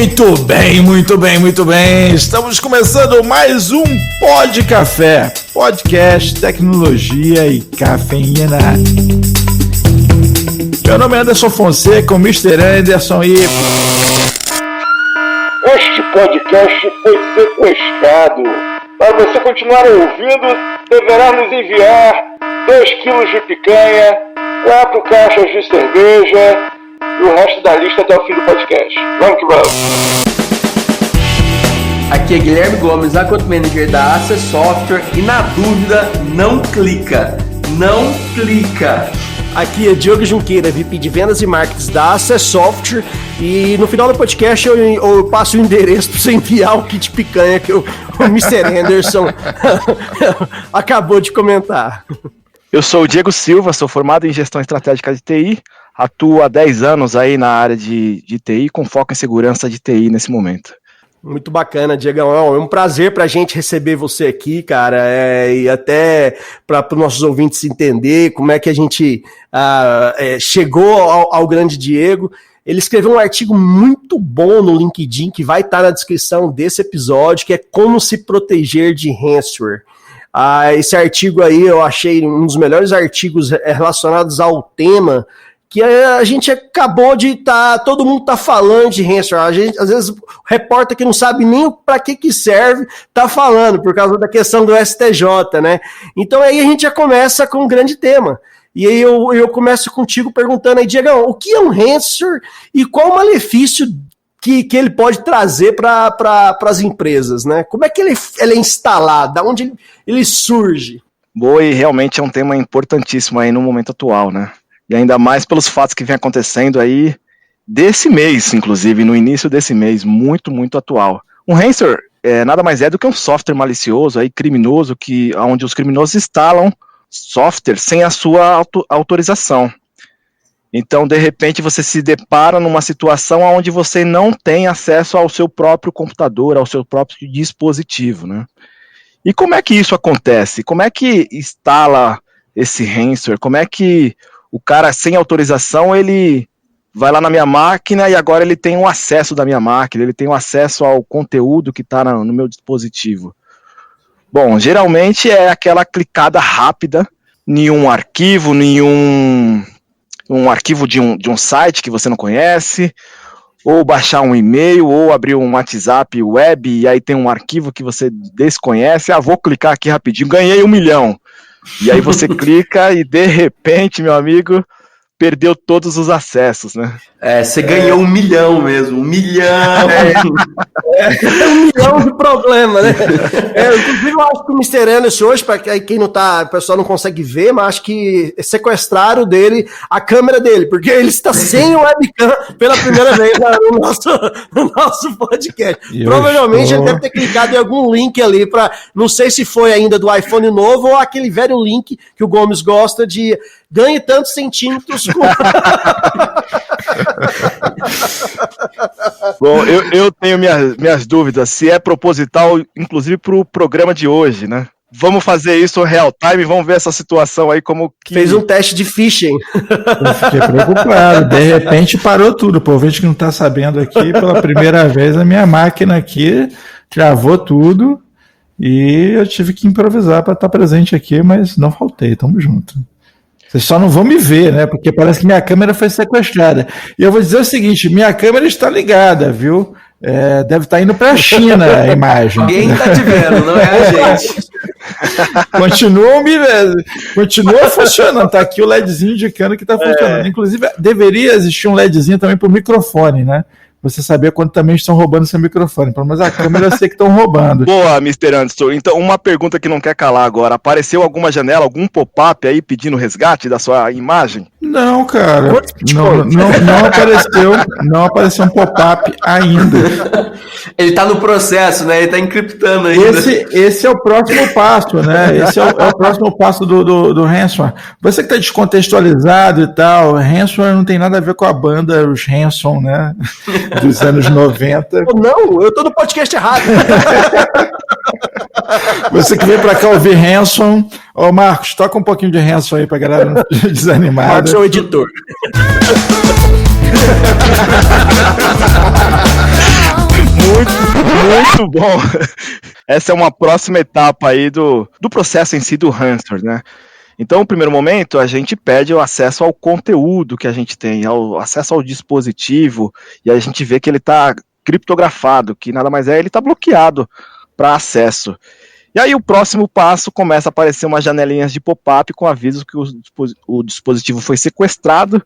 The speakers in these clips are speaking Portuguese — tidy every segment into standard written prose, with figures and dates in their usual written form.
Muito bem, muito bem, muito bem. Estamos começando mais um Pod Café, podcast, tecnologia e cafeína. Meu nome é Anderson Fonseca, o Mr. Anderson e... Este podcast foi sequestrado. Para você continuar ouvindo, deverá nos enviar 2 quilos de picanha, 4 caixas de cerveja e o resto da lista até o fim do podcast. Vamos que vamos! Aqui é Guilherme Gomes, Account Manager da Access Software e na dúvida, não clica. Não clica. Aqui é Diogo Junqueira, VP de Vendas e Marketing da Access Software, e no final do podcast eu passo o endereço para você enviar o kit picanha que o Mr. Anderson acabou de comentar. Eu sou o Diego Silva, sou formado em Gestão Estratégica de TI, atuo há 10 anos aí na área de TI, com foco em segurança de TI nesse momento. Muito bacana, Diegão. É um prazer pra gente receber você aqui, cara, e até para os nossos ouvintes entender como é que a gente chegou ao grande Diego. Ele escreveu um artigo muito bom no LinkedIn, que vai estar na descrição desse episódio, que é Como se proteger de ransomware. Esse artigo aí eu achei um dos melhores artigos relacionados ao tema, que a gente acabou de todo mundo tá falando de ransomware. Às vezes o repórter que não sabe nem para que serve, tá falando, por causa da questão do STJ, né? Então aí a gente já começa com um grande tema. E aí eu começo contigo perguntando aí, Diegão, o que é um ransomware e qual o malefício que ele pode trazer para as empresas, né? Como é que ele é instalado? Da onde ele surge? Boa, e realmente é um tema importantíssimo aí no momento atual, né? E ainda mais pelos fatos que vem acontecendo aí desse mês, inclusive, no início desse mês, muito, muito atual. Um ransomware nada mais é do que um software malicioso, aí, criminoso, onde os criminosos instalam software sem a sua autorização. Então, de repente, você se depara numa situação onde você não tem acesso ao seu próprio computador, ao seu próprio dispositivo, né? E como é que isso acontece? Como é que instala esse ransomware? Como é que o cara, sem autorização, ele vai lá na minha máquina e agora ele tem um acesso da minha máquina, ele tem um acesso ao conteúdo que está no meu dispositivo? Bom, geralmente é aquela clicada rápida em um arquivo, um arquivo de um site que você não conhece, ou baixar um e-mail, ou abrir um WhatsApp web e aí tem um arquivo que você desconhece. Vou clicar aqui rapidinho, ganhei 1 milhão. E aí você clica e de repente, meu amigo, perdeu todos os acessos, né? Você ganhou 1 milhão mesmo, 1 milhão! 1 milhão de problema, né? Inclusive, eu acho que o Mr. Anderson hoje, para quem não tá, o pessoal não consegue ver, mas acho que sequestraram a câmera dele, porque ele está sem webcam pela primeira vez no nosso podcast. Provavelmente ele deve ter clicado em algum link ali não sei se foi ainda do iPhone novo ou aquele velho link que o Gomes gosta de ganhe tantos centímetros. Bom, eu tenho minhas dúvidas se é proposital, inclusive para o programa de hoje, né? Vamos fazer isso real time, vamos ver essa situação aí como que... Fez um teste de phishing. Eu fiquei preocupado, de repente parou tudo. Pô, gente que não está sabendo aqui, pela primeira vez a minha máquina aqui travou tudo e eu tive que improvisar para estar presente aqui, mas não faltei, tamo junto. Vocês só não vão me ver, né? Porque parece que minha câmera foi sequestrada. E eu vou dizer o seguinte, minha câmera está ligada, viu? Deve estar indo para a China a imagem. Alguém está te vendo, não é a gente. Continua funcionando. Tá aqui o LEDzinho indicando que está funcionando. Inclusive, deveria existir um LEDzinho também para o microfone, né? Você saber quando também estão roubando seu microfone. Pelo menos a câmera eu sei que estão roubando. Boa, Mr. Anderson. Então, uma pergunta que não quer calar agora. Apareceu alguma janela, algum pop-up aí pedindo resgate da sua imagem? Não, cara. Não apareceu um pop-up ainda. Ele tá no processo, né? Ele tá encriptando ainda. Esse é o próximo passo, né? Esse é o próximo passo do ransomware. Você que tá descontextualizado e tal, ransomware não tem nada a ver com a banda, os Hanson, né? Dos anos 90. Não, eu tô no podcast errado. Você que veio pra cá ouvir Hanson. Ô, Marcos, toca um pouquinho de Hanson aí pra galera não desanimada. Marcos é o editor. Muito bom. Essa é uma próxima etapa aí do processo em si do ransomware, né? Então, no primeiro momento, a gente pede o acesso ao conteúdo que a gente tem, ao acesso ao dispositivo, e a gente vê que ele está criptografado, que nada mais ele está bloqueado para acesso. E aí o próximo passo começa a aparecer umas janelinhas de pop-up com avisos que o dispositivo foi sequestrado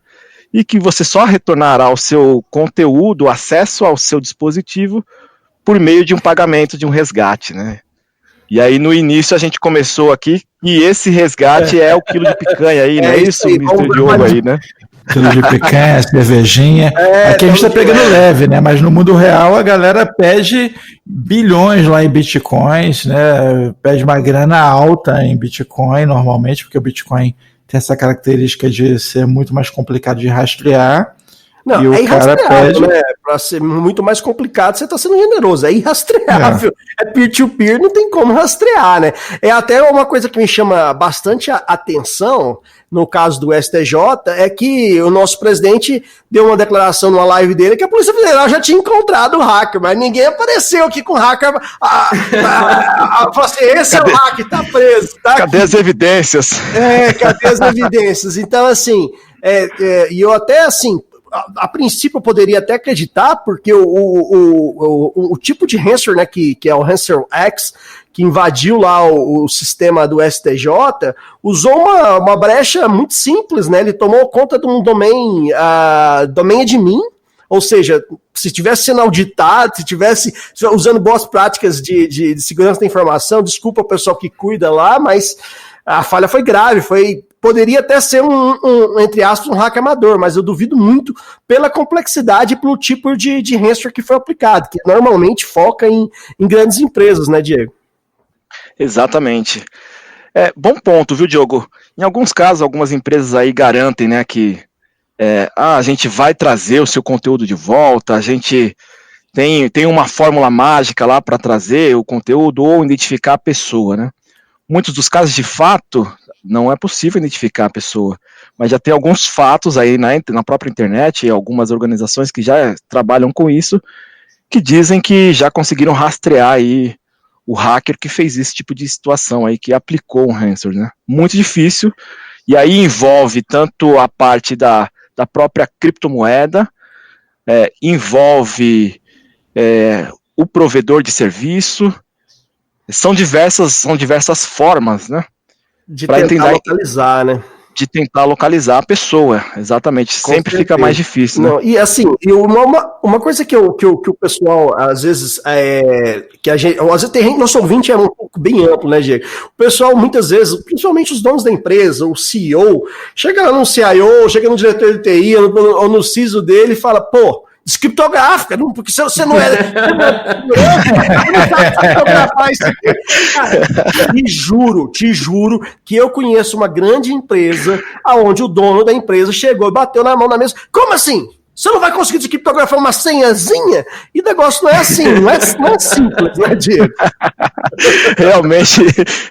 e que você só retornará o seu conteúdo, acesso ao seu dispositivo, por meio de um pagamento de um resgate, né? E aí no início a gente começou aqui, e esse resgate é o quilo de picanha aí, né? Isso, Mr. Diogo aí, né? Quilo de picanha, cervejinha. Aqui a gente tá pegando leve, né? Mas no mundo real a galera pede bilhões lá em bitcoins, né? Pede uma grana alta em Bitcoin normalmente, porque o Bitcoin tem essa característica de ser muito mais complicado de rastrear. Não, e o cara pede, né? Para ser muito mais complicado, você está sendo generoso. É irrastreável. É peer-to-peer, não tem como rastrear, né? É até uma coisa que me chama bastante atenção, no caso do STJ, é que o nosso presidente deu uma declaração numa live dele que a Polícia Federal já tinha encontrado o hacker, mas ninguém apareceu aqui com o hacker. Falou assim, esse é o hacker, tá preso. Tá cadê as evidências? Cadê as evidências? Então, assim, e eu até, assim, a princípio eu poderia até acreditar, porque o tipo de ransomware, né, que é o Ransomware X, que invadiu lá o sistema do STJ, usou uma brecha muito simples, né? Ele tomou conta de um domain admin, ou seja, se estivesse sendo auditado, se estivesse usando boas práticas de segurança da informação, desculpa o pessoal que cuida lá, mas a falha foi grave, poderia até ser entre aspas, um hack amador, mas eu duvido muito pela complexidade e pelo tipo de ransomware que foi aplicado, que normalmente foca em grandes empresas, né, Diego? Exatamente. Bom ponto, viu, Diogo? Em alguns casos, algumas empresas aí garantem, né, que a gente vai trazer o seu conteúdo de volta, a gente tem uma fórmula mágica lá para trazer o conteúdo ou identificar a pessoa, né? Muitos dos casos, de fato, não é possível identificar a pessoa, mas já tem alguns fatos aí na própria internet e algumas organizações que já trabalham com isso, que dizem que já conseguiram rastrear aí o hacker que fez esse tipo de situação aí, que aplicou um ransomware, né? Muito difícil, e aí envolve tanto a parte da própria criptomoeda, envolve o provedor de serviço, são diversas formas, né? De tentar localizar, né? De tentar localizar a pessoa, exatamente. Com sempre certeza. Fica mais difícil, né? Não, e assim, uma coisa que o pessoal, às vezes, que a gente, às vezes nosso ouvinte é um pouco bem amplo, né, Diego? O pessoal, muitas vezes, principalmente os donos da empresa, o CEO, chega lá no CIO, chega no diretor de TI, ou no CISO dele e fala, pô, descriptográfica, não, porque você não é. Não sabe criptografar isso aqui. Cara, te juro que eu conheço uma grande empresa onde o dono da empresa chegou e bateu na mão na mesa. Como assim? Você não vai conseguir descriptografar uma senhazinha? E o negócio não é assim, não é simples, né, Diego?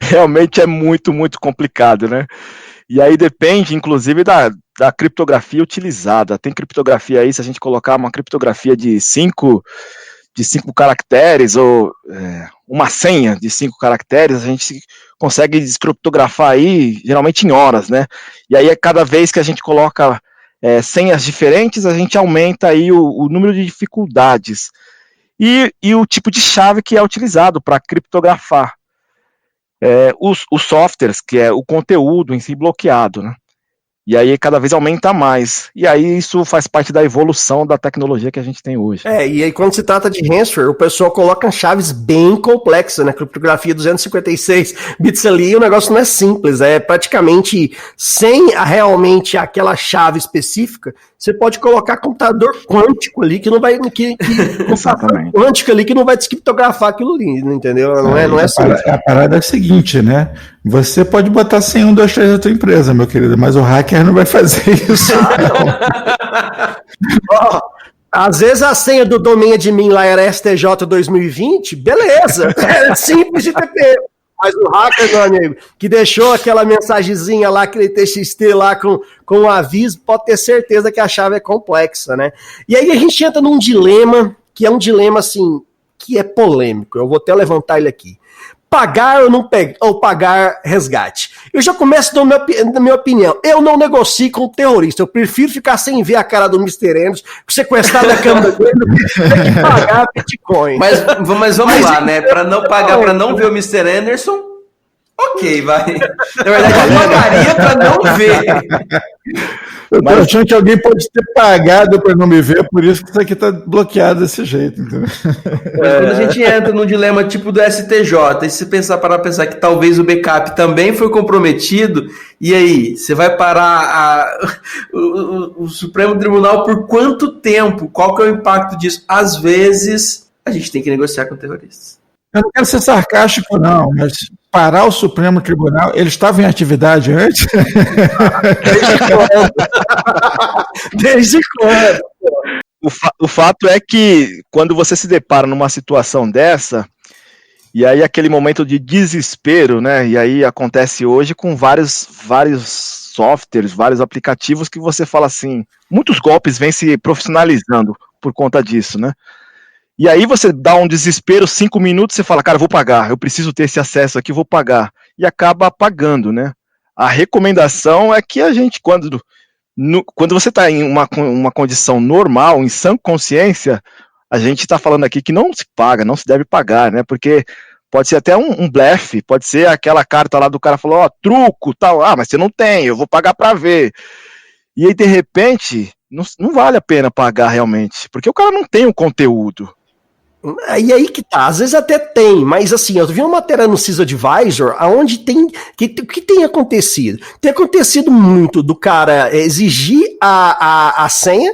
Realmente é muito, muito complicado, né? E aí depende, inclusive, da criptografia utilizada. Tem criptografia aí, se a gente colocar uma criptografia de 5 caracteres, ou uma senha de 5 caracteres, a gente consegue descriptografar aí, geralmente em horas, né? E aí, cada vez que a gente coloca senhas diferentes, a gente aumenta aí o número de dificuldades. E o tipo de chave que é utilizado para criptografar. Os softwares, que é o conteúdo em si bloqueado, né? E aí cada vez aumenta mais. E aí isso faz parte da evolução da tecnologia que a gente tem hoje. E aí quando se trata de ransomware, o pessoal coloca chaves bem complexas, né? Criptografia 256 bits ali, o negócio não é simples. É praticamente, sem realmente aquela chave específica, você pode colocar computador quântico ali, que não vai... computador quântico ali, que não vai descriptografar aquilo ali, entendeu? Não é simples. A parada é a seguinte, né? Você pode botar 100, 1, 2, 3 da tua empresa, meu querido, mas o hacker não vai fazer isso. Às vezes a senha do domain admin lá era STJ 2020, beleza, é simples de TP. Mas o hacker, meu amigo, que deixou aquela mensagenzinha lá, aquele TXT lá com um aviso, pode ter certeza que a chave é complexa, né? E aí a gente entra num dilema, que é um dilema, assim, que é polêmico, eu vou até levantar ele aqui. Pagar ou não ou pagar resgate. Eu já começo da minha opinião. Eu não negocio com o terrorista. Eu prefiro ficar sem ver a cara do Mr. Anderson, sequestrar da câmera dele, do que pagar Bitcoin. Mas vamos lá, né? Para não pagar, para não ver o Mr. Anderson, ok, vai. Na verdade, eu pagaria para não ver. Eu tô achando que alguém pode ter pagado para não me ver, por isso que isso aqui tá bloqueado desse jeito. Entendeu? Quando a gente entra num dilema tipo do STJ, e se para pensar que talvez o backup também foi comprometido, e aí, você vai parar o Supremo Tribunal por quanto tempo? Qual que é o impacto disso? Às vezes, a gente tem que negociar com terroristas. Eu não quero ser sarcástico, não, mas parar o Supremo Tribunal, ele estava em atividade antes? Desde quando? O fato é que quando você se depara numa situação dessa, e aí aquele momento de desespero, né? E aí acontece hoje com vários softwares, vários aplicativos que você fala assim, muitos golpes vêm se profissionalizando por conta disso, né? E aí você dá um desespero, 5 minutos, você fala, cara, vou pagar, eu preciso ter esse acesso aqui, vou pagar. E acaba pagando, né? A recomendação é que a gente, quando você está em uma condição normal, em sã consciência, a gente está falando aqui que não se paga, não se deve pagar, né? Porque pode ser até um blefe, pode ser aquela carta lá do cara falou, ó, truco, tal, mas você não tem, eu vou pagar para ver. E aí, de repente, não vale a pena pagar realmente, porque o cara não tem o conteúdo. E aí que tá, às vezes até tem, mas assim, eu vi uma matéria no CISAdvisor onde o que tem acontecido? Tem acontecido muito do cara exigir a senha,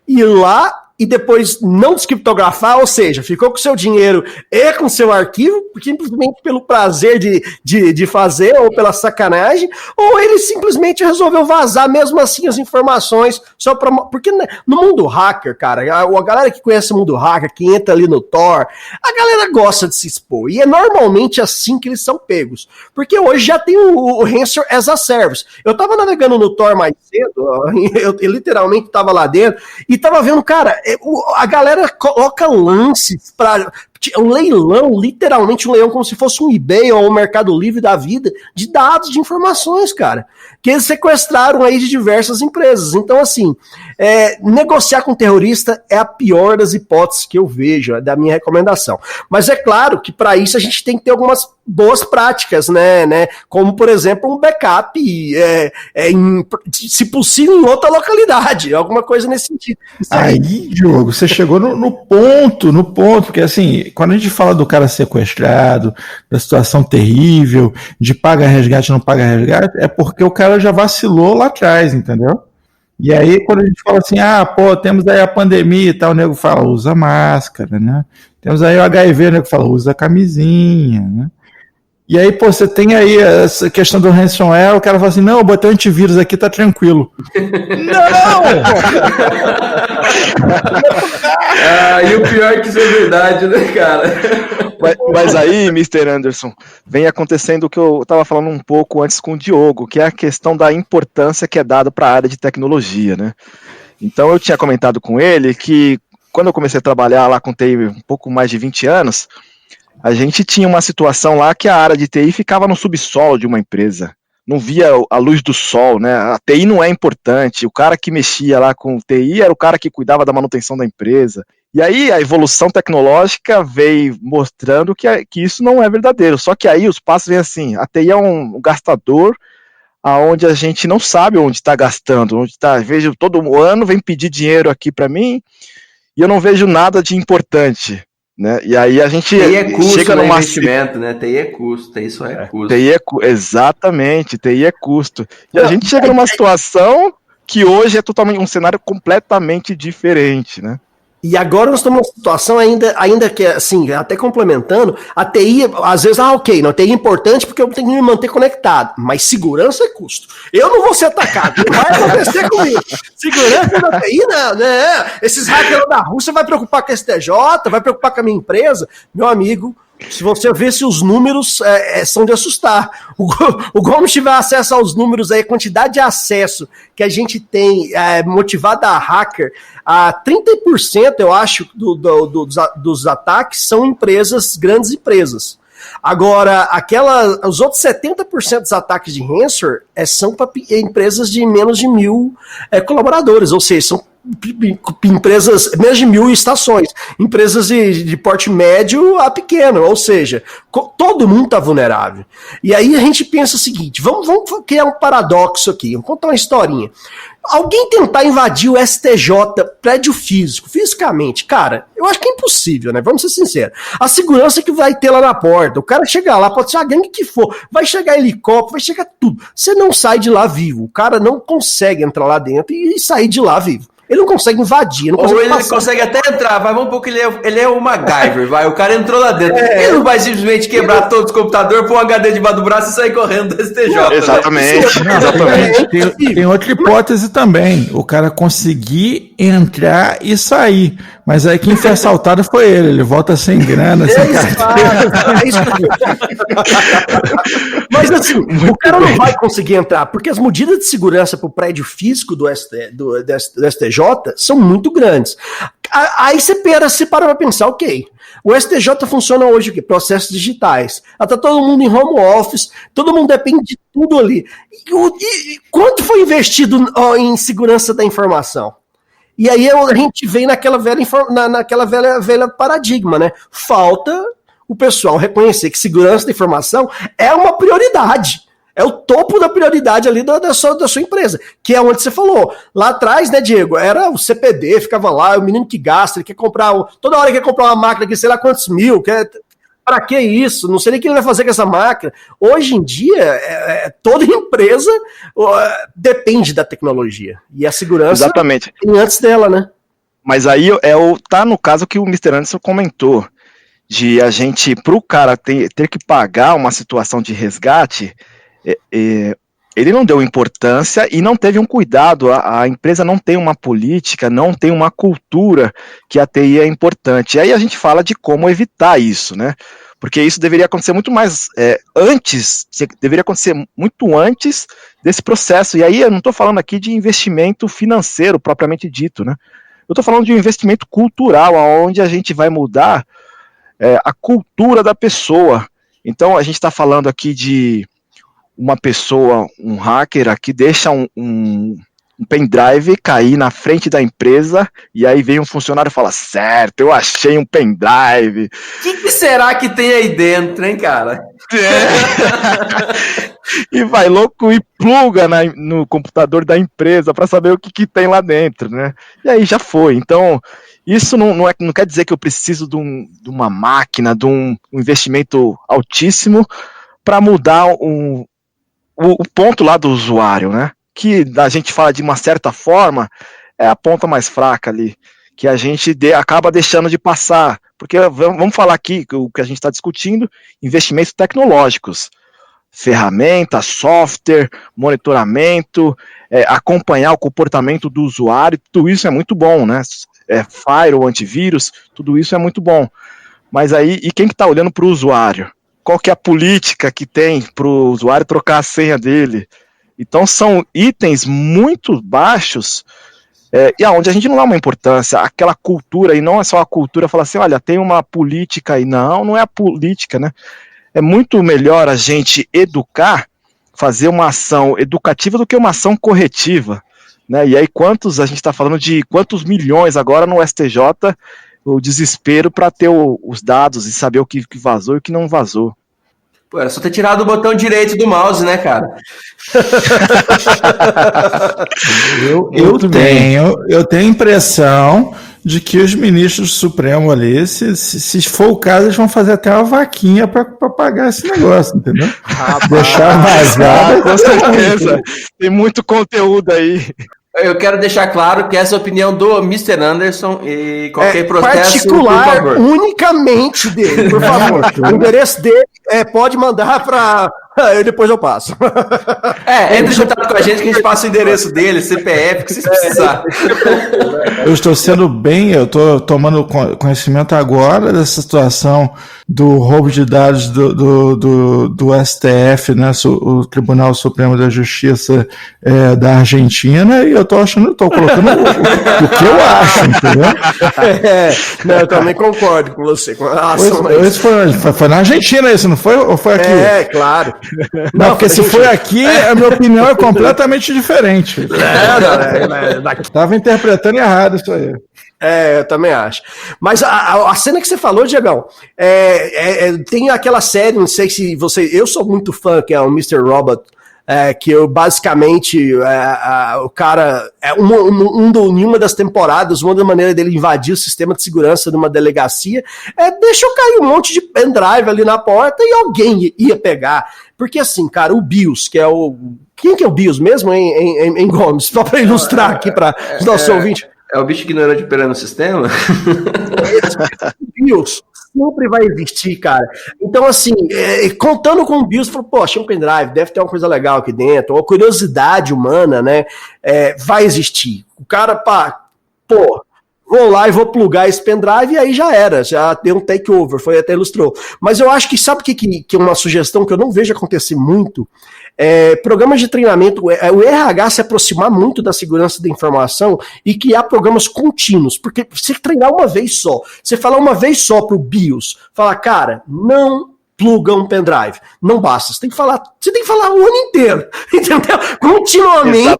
ir lá e depois não descriptografar, ou seja, ficou com seu dinheiro e com seu arquivo, simplesmente pelo prazer de fazer, ou pela sacanagem, ou ele simplesmente resolveu vazar mesmo assim as informações, só pra, porque no mundo hacker, cara, a galera que conhece o mundo hacker, que entra ali no Tor, a galera gosta de se expor, e é normalmente assim que eles são pegos, porque hoje já tem o Ransomware as a Service. Eu tava navegando no Tor mais cedo, eu literalmente tava lá dentro, e tava vendo, cara, a galera coloca lances para um leilão, literalmente um leilão como se fosse um eBay ou um Mercado Livre da vida, de dados, de informações, cara, que eles sequestraram aí de diversas empresas. Então, assim, negociar com terrorista é a pior das hipóteses que eu vejo, é da minha recomendação. Mas é claro que para isso a gente tem que ter algumas boas práticas, né? Como, por exemplo, um backup, se possível, em outra localidade, alguma coisa nesse sentido. Aí, Diogo, você chegou no ponto, porque assim, quando a gente fala do cara sequestrado, da situação terrível, de paga resgate, não paga resgate, é porque o cara já vacilou lá atrás, entendeu? E aí, quando a gente fala assim, temos aí a pandemia e tal, o nego fala, usa máscara, né? Temos aí o HIV, o nego fala, usa camisinha, né? E aí, você tem aí essa questão do ransomware, o cara fala assim, não, eu botei um antivírus aqui, tá tranquilo. Não! E o pior é que isso é verdade, né, cara? Mas aí, Mr. Anderson, vem acontecendo o que eu estava falando um pouco antes com o Diogo, que é a questão da importância que é dada para a área de tecnologia, né? Então, eu tinha comentado com ele que quando eu comecei a trabalhar lá com TI um pouco mais de 20 anos, a gente tinha uma situação lá que a área de TI ficava no subsolo de uma empresa, não via a luz do sol, né? A TI não é importante, o cara que mexia lá com TI era o cara que cuidava da manutenção da empresa. E aí a evolução tecnológica veio mostrando que isso não é verdadeiro, só que aí os passos vêm assim, a TI é um gastador aonde a gente não sabe onde está gastando, onde está, vejo todo ano vem pedir dinheiro aqui para mim e eu não vejo nada de importante. Né? E aí a gente TI é custo, chega numa investimento, né? TI é custo, TI só é custo. Exatamente, TI é custo. E a gente chega numa situação que hoje é totalmente um cenário completamente diferente, né? E agora nós estamos numa situação ainda que, assim, até complementando, a TI, às vezes, ok, não, a TI é importante porque eu tenho que me manter conectado, mas segurança é custo. Eu não vou ser atacado, não vai acontecer comigo. Segurança da TI, né? Esses hackers da Rússia vai preocupar com a STJ, vai preocupar com a minha empresa. Meu amigo, Se você vê se os números são de assustar. O Gomes tiver acesso aos números aí, a quantidade de acesso que a gente tem motivada a hacker, a 30%, eu acho, dos ataques são grandes empresas. Agora, os outros 70% dos ataques de ransomware são para empresas de menos de 1.000 colaboradores, ou seja, são empresas, menos de 1.000 estações, empresas de porte médio a pequeno, ou seja, todo mundo está vulnerável. E aí a gente pensa o seguinte, vamos criar um paradoxo aqui, vamos contar uma historinha. Alguém tentar invadir o STJ, prédio fisicamente, cara, eu acho que é impossível, né? Vamos ser sinceros. A segurança que vai ter lá na porta, o cara chegar lá, pode ser a gangue que for, vai chegar helicóptero, vai chegar tudo. Você não sai de lá vivo, o cara não consegue entrar lá dentro e sair de lá vivo. Ele não consegue invadir, não consegue ele consegue até entrar, vai, vamos pouco, ele é o MacGyver, vai, o cara entrou lá dentro. Ele não vai simplesmente quebrar todos os computadores, pôr um HD debaixo do braço e sair correndo do STJ. Exatamente. Né? Exatamente. Tem outra hipótese também, o cara conseguir entrar e sair. Mas aí quem foi assaltado foi ele volta sem grana, sem carteira. Mas assim, o cara não vai conseguir entrar, porque as medidas de segurança para o prédio físico do STJ são muito grandes. Aí você para pra pensar, ok, o STJ funciona hoje o quê? Processos digitais. Tá todo mundo em home office, todo mundo depende de tudo ali. E quanto foi investido em segurança da informação? E aí a gente vem naquela velha paradigma, né? Falta o pessoal reconhecer que segurança da informação é uma prioridade. É o topo da prioridade ali da sua empresa, que é onde você falou. Lá atrás, né, Diego, era o CPD, ficava lá, o menino que gasta, ele quer comprar, toda hora quer comprar uma máquina que sei lá quantos mil, para que isso? Não sei nem o que ele vai fazer com essa máquina. Hoje em dia, toda empresa depende da tecnologia. E a segurança Exatamente. tem antes dela, né? Mas aí tá no caso que o Mr. Anderson comentou, de a gente, pro cara ter que pagar uma situação de resgate, ele não deu importância e não teve um cuidado, a empresa não tem uma política, não tem uma cultura que a TI é importante. E aí a gente fala de como evitar isso, né? Porque isso deveria acontecer muito mais deveria acontecer muito antes desse processo. E aí eu não estou falando aqui de investimento financeiro propriamente dito, né? Eu estou falando de um investimento cultural, onde a gente vai mudar a cultura da pessoa. Então a gente está falando aqui de uma pessoa, um hacker aqui, deixa um pendrive cair na frente da empresa, e aí vem um funcionário e fala, certo, eu achei um pendrive. O que será que tem aí dentro, hein, cara? E vai louco e pluga no computador da empresa para saber o que tem lá dentro, né? E aí já foi. Então, isso não quer dizer que eu preciso de uma máquina, de um investimento altíssimo para mudar o ponto lá do usuário, né? Que a gente fala de uma certa forma, é a ponta mais fraca ali, que a gente acaba deixando de passar, porque vamos falar aqui, o que a gente está discutindo, investimentos tecnológicos, ferramentas, software, monitoramento, acompanhar o comportamento do usuário, tudo isso é muito bom, né? Firewall, antivírus, tudo isso é muito bom. Mas aí, e quem que está olhando para o usuário? Qual que é a política que tem para o usuário trocar a senha dele? Então são itens muito baixos e aonde a gente não dá uma importância, aquela cultura, e não é só a cultura, falar assim, olha, tem uma política aí, não é a política, né? É muito melhor a gente educar, fazer uma ação educativa do que uma ação corretiva, né? E aí a gente está falando de quantos milhões agora no STJ, o desespero para ter os dados e saber o que vazou e o que não vazou. Pô, era só ter tirado o botão direito do mouse, né, cara? Eu tenho a impressão de que os ministros do Supremo ali, se for o caso, eles vão fazer até uma vaquinha para pagar esse negócio, entendeu? Deixar vazado. Com certeza. Tem muito conteúdo aí. Eu quero deixar claro que essa é a opinião do Mr. Anderson e qualquer processo, particular, por favor. unicamente dele, por favor. O endereço dele pode mandar para Depois eu passo. Entre em contato com a gente que a gente passa o endereço dele, CPF, que vocês precisarem. Eu estou sendo bem, eu estou tomando conhecimento agora dessa situação do roubo de dados do STF, né, o Tribunal Supremo da Justiça da Argentina, e eu estou colocando o que eu acho, entendeu? Não, eu também concordo com você. Esse foi na Argentina, isso não foi? Ou foi aqui? Claro. Não, porque se foi aqui, a minha opinião é completamente diferente. Estava interpretando errado isso aí. Eu também acho. Mas a cena que você falou, Diegão, tem aquela série, não sei se você... Eu sou muito fã, que é o Mr. Robot, que eu basicamente o cara em uma das temporadas, uma das maneiras dele invadir o sistema de segurança de uma delegacia deixou cair um monte de pendrive ali na porta e alguém ia pegar. Porque assim, cara, o BIOS, que é o... Quem que é o BIOS mesmo, em Gomes? Só para ilustrar aqui para os nossos ouvintes. É o bicho ignorante operando o sistema? O BIOS sempre vai existir, cara. Então, assim, contando com o BIOS, falou, pô, achei um pendrive, deve ter uma coisa legal aqui dentro, uma curiosidade humana, né? Vai existir. O cara, vou lá e vou plugar esse pendrive e aí já era, já deu um takeover, foi até ilustrou. Mas eu acho que, sabe o que é uma sugestão que eu não vejo acontecer muito? Programas de treinamento, o RH se aproximar muito da segurança da informação e criar programas contínuos, porque você treinar uma vez só, você falar uma vez só pro BIOS, falar, cara, não pluga um pendrive, não basta, você tem que falar o ano inteiro, entendeu? Continuamente.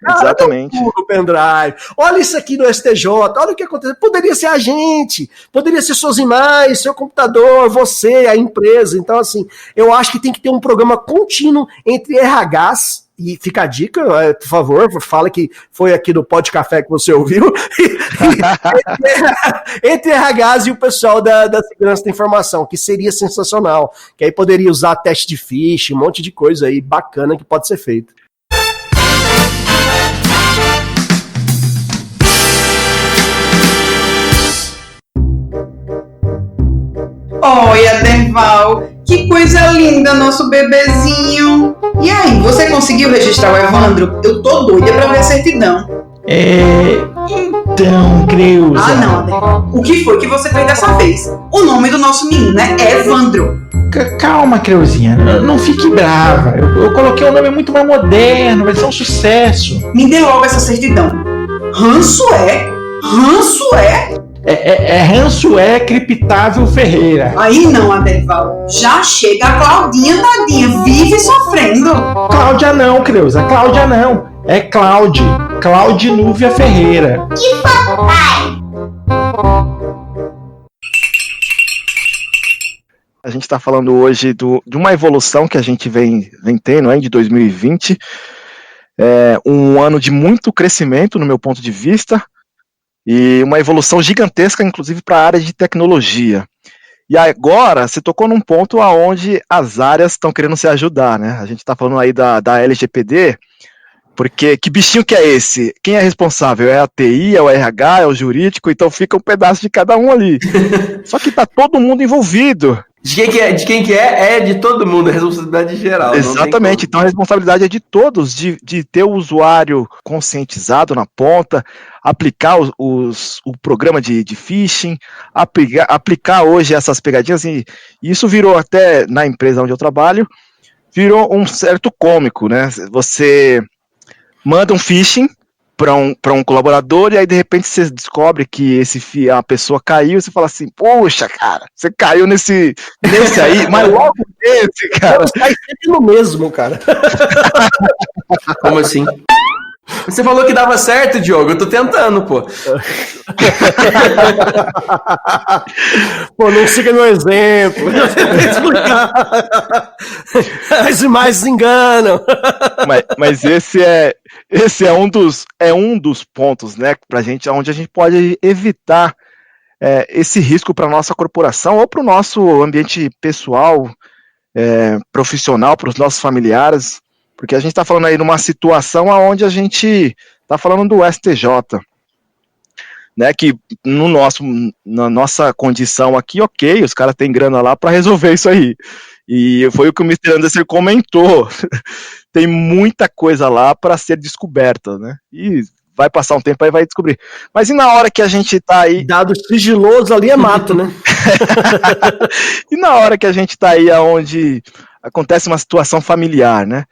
Exatamente. O pendrive. Olha isso aqui no STJ, olha o que aconteceu. Poderia ser a gente, poderia ser suas imagens, seu computador, você, a empresa. Então, assim, eu acho que tem que ter um programa contínuo entre RHs, e fica a dica, por favor, fala que foi aqui no Pod Café que você ouviu, entre RHs e o pessoal da segurança da informação, que seria sensacional, que aí poderia usar teste de phishing, um monte de coisa aí bacana que pode ser feito. Oi, Aderval, que coisa linda, nosso bebezinho. E aí, você conseguiu registrar o Evandro? Eu tô doida pra ver a certidão. Então, Creuza... Ah, não, Aderval. O que foi que você fez dessa vez? O nome do nosso menino é Evandro. Calma, Creuzinha, não fique brava. Eu coloquei um nome muito mais moderno, vai ser um sucesso. Me dê logo essa certidão. Rançoé? Rançoé Criptável Ferreira. Aí não, Aderval. Já chega a Claudinha, tadinha, vive sofrendo. Cláudia não, Creuza, Cláudia não. É Claudinúvia Ferreira. E papai? A gente está falando hoje de uma evolução que a gente vem tendo de 2020. Um ano de muito crescimento, no meu ponto de vista, e uma evolução gigantesca, inclusive, para a área de tecnologia. E agora, você tocou num ponto onde as áreas estão querendo se ajudar, né? A gente está falando aí da LGPD, porque que bichinho que é esse? Quem é responsável? É a TI, é o RH, é o jurídico? Então fica um pedaço de cada um ali. Só que tá todo mundo envolvido. De quem que é? É de todo mundo, é responsabilidade geral. Exatamente, então a responsabilidade é de todos, de ter o usuário conscientizado na ponta, aplicar o programa de phishing, aplicar hoje essas pegadinhas, e isso virou até, na empresa onde eu trabalho, virou um certo cômico, né? Você manda um phishing para um colaborador, e aí de repente você descobre que a pessoa caiu, e você fala assim, poxa, cara, você caiu nesse aí, mas logo nesse, cara. Cai sempre no mesmo, cara. Como assim? Você falou que dava certo, Diogo, eu tô tentando, pô. Não siga meu exemplo. As imagens enganam. Mas esse é um dos pontos, né, pra gente, onde a gente pode evitar esse risco para nossa corporação ou para o nosso ambiente pessoal, profissional, para os nossos familiares, porque a gente está falando aí numa situação onde a gente está falando do STJ, né, que na nossa condição aqui, ok, os caras têm grana lá para resolver isso aí. E foi o que o Mr. Anderson comentou. Tem muita coisa lá para ser descoberta, né? E vai passar um tempo aí, vai descobrir. Mas e na hora que a gente tá aí... Dado sigiloso ali é mato, né? E na hora que a gente tá aí onde acontece uma situação familiar, né?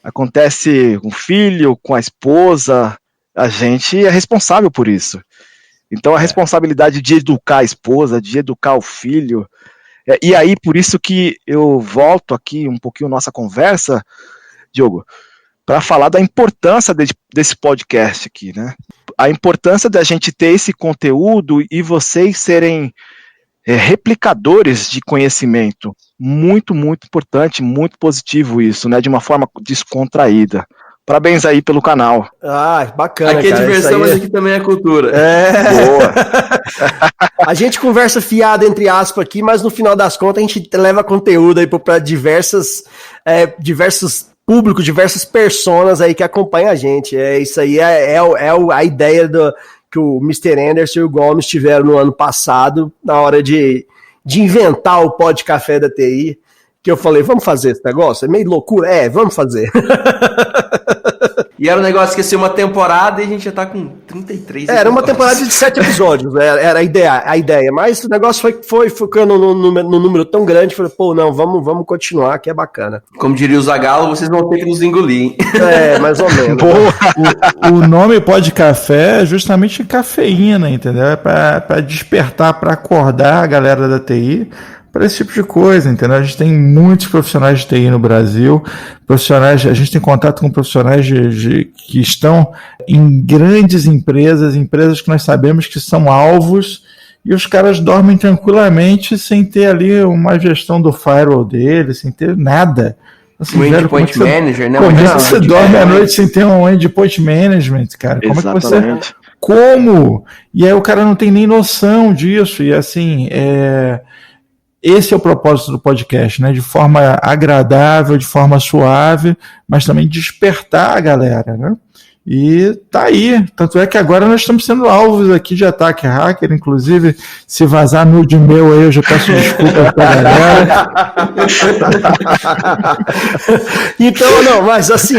Acontece com o filho, com a esposa, a gente é responsável por isso. Então a responsabilidade de educar a esposa, de educar o filho... E aí, por isso que eu volto aqui um pouquinho nossa conversa, Diogo, para falar da importância desse podcast aqui, né? A importância da gente ter esse conteúdo e vocês serem replicadores de conhecimento. Muito, muito importante, muito positivo isso, né? De uma forma descontraída. Parabéns aí pelo canal. Ah, bacana, aqui é cara, diversão, mas aqui também é cultura. Boa. A gente conversa fiada, entre aspas, aqui, mas no final das contas a gente leva conteúdo aí para diversos públicos, diversas personas aí que acompanham a gente. Isso aí é a ideia que o Mr. Anderson e o Gomes tiveram no ano passado, na hora de inventar o Pod Café da TI, que eu falei, vamos fazer esse negócio? É meio loucura? Vamos fazer. E era um negócio que ia ser uma temporada e a gente já tá com 33 Era uma temporada de 7 episódios, era a ideia, mas o negócio foi ficando no número tão grande, falei, pô, não, vamos continuar, que é bacana. Como diria o Zagallo, vocês vão ter que nos engolir, hein? Mais ou menos. O nome Pod Café é justamente cafeína, entendeu? É para despertar, para acordar a galera da TI para esse tipo de coisa, entendeu? A gente tem muitos profissionais de TI no Brasil, a gente tem contato com profissionais que estão em grandes empresas que nós sabemos que são alvos, e os caras dormem tranquilamente sem ter ali uma gestão do firewall dele, sem ter nada. Assim, o endpoint manager, né? Como é que você dorme à noite sem ter um endpoint management, cara? Como Exatamente. é que você... Como? E aí o cara não tem nem noção disso, e assim, esse é o propósito do podcast, né? De forma agradável, de forma suave, mas também despertar a galera, né? E tá aí. Tanto é que agora nós estamos sendo alvos aqui de ataque hacker, inclusive, se vazar nude meu aí, eu já peço desculpa pra galera. Então, não, mas assim,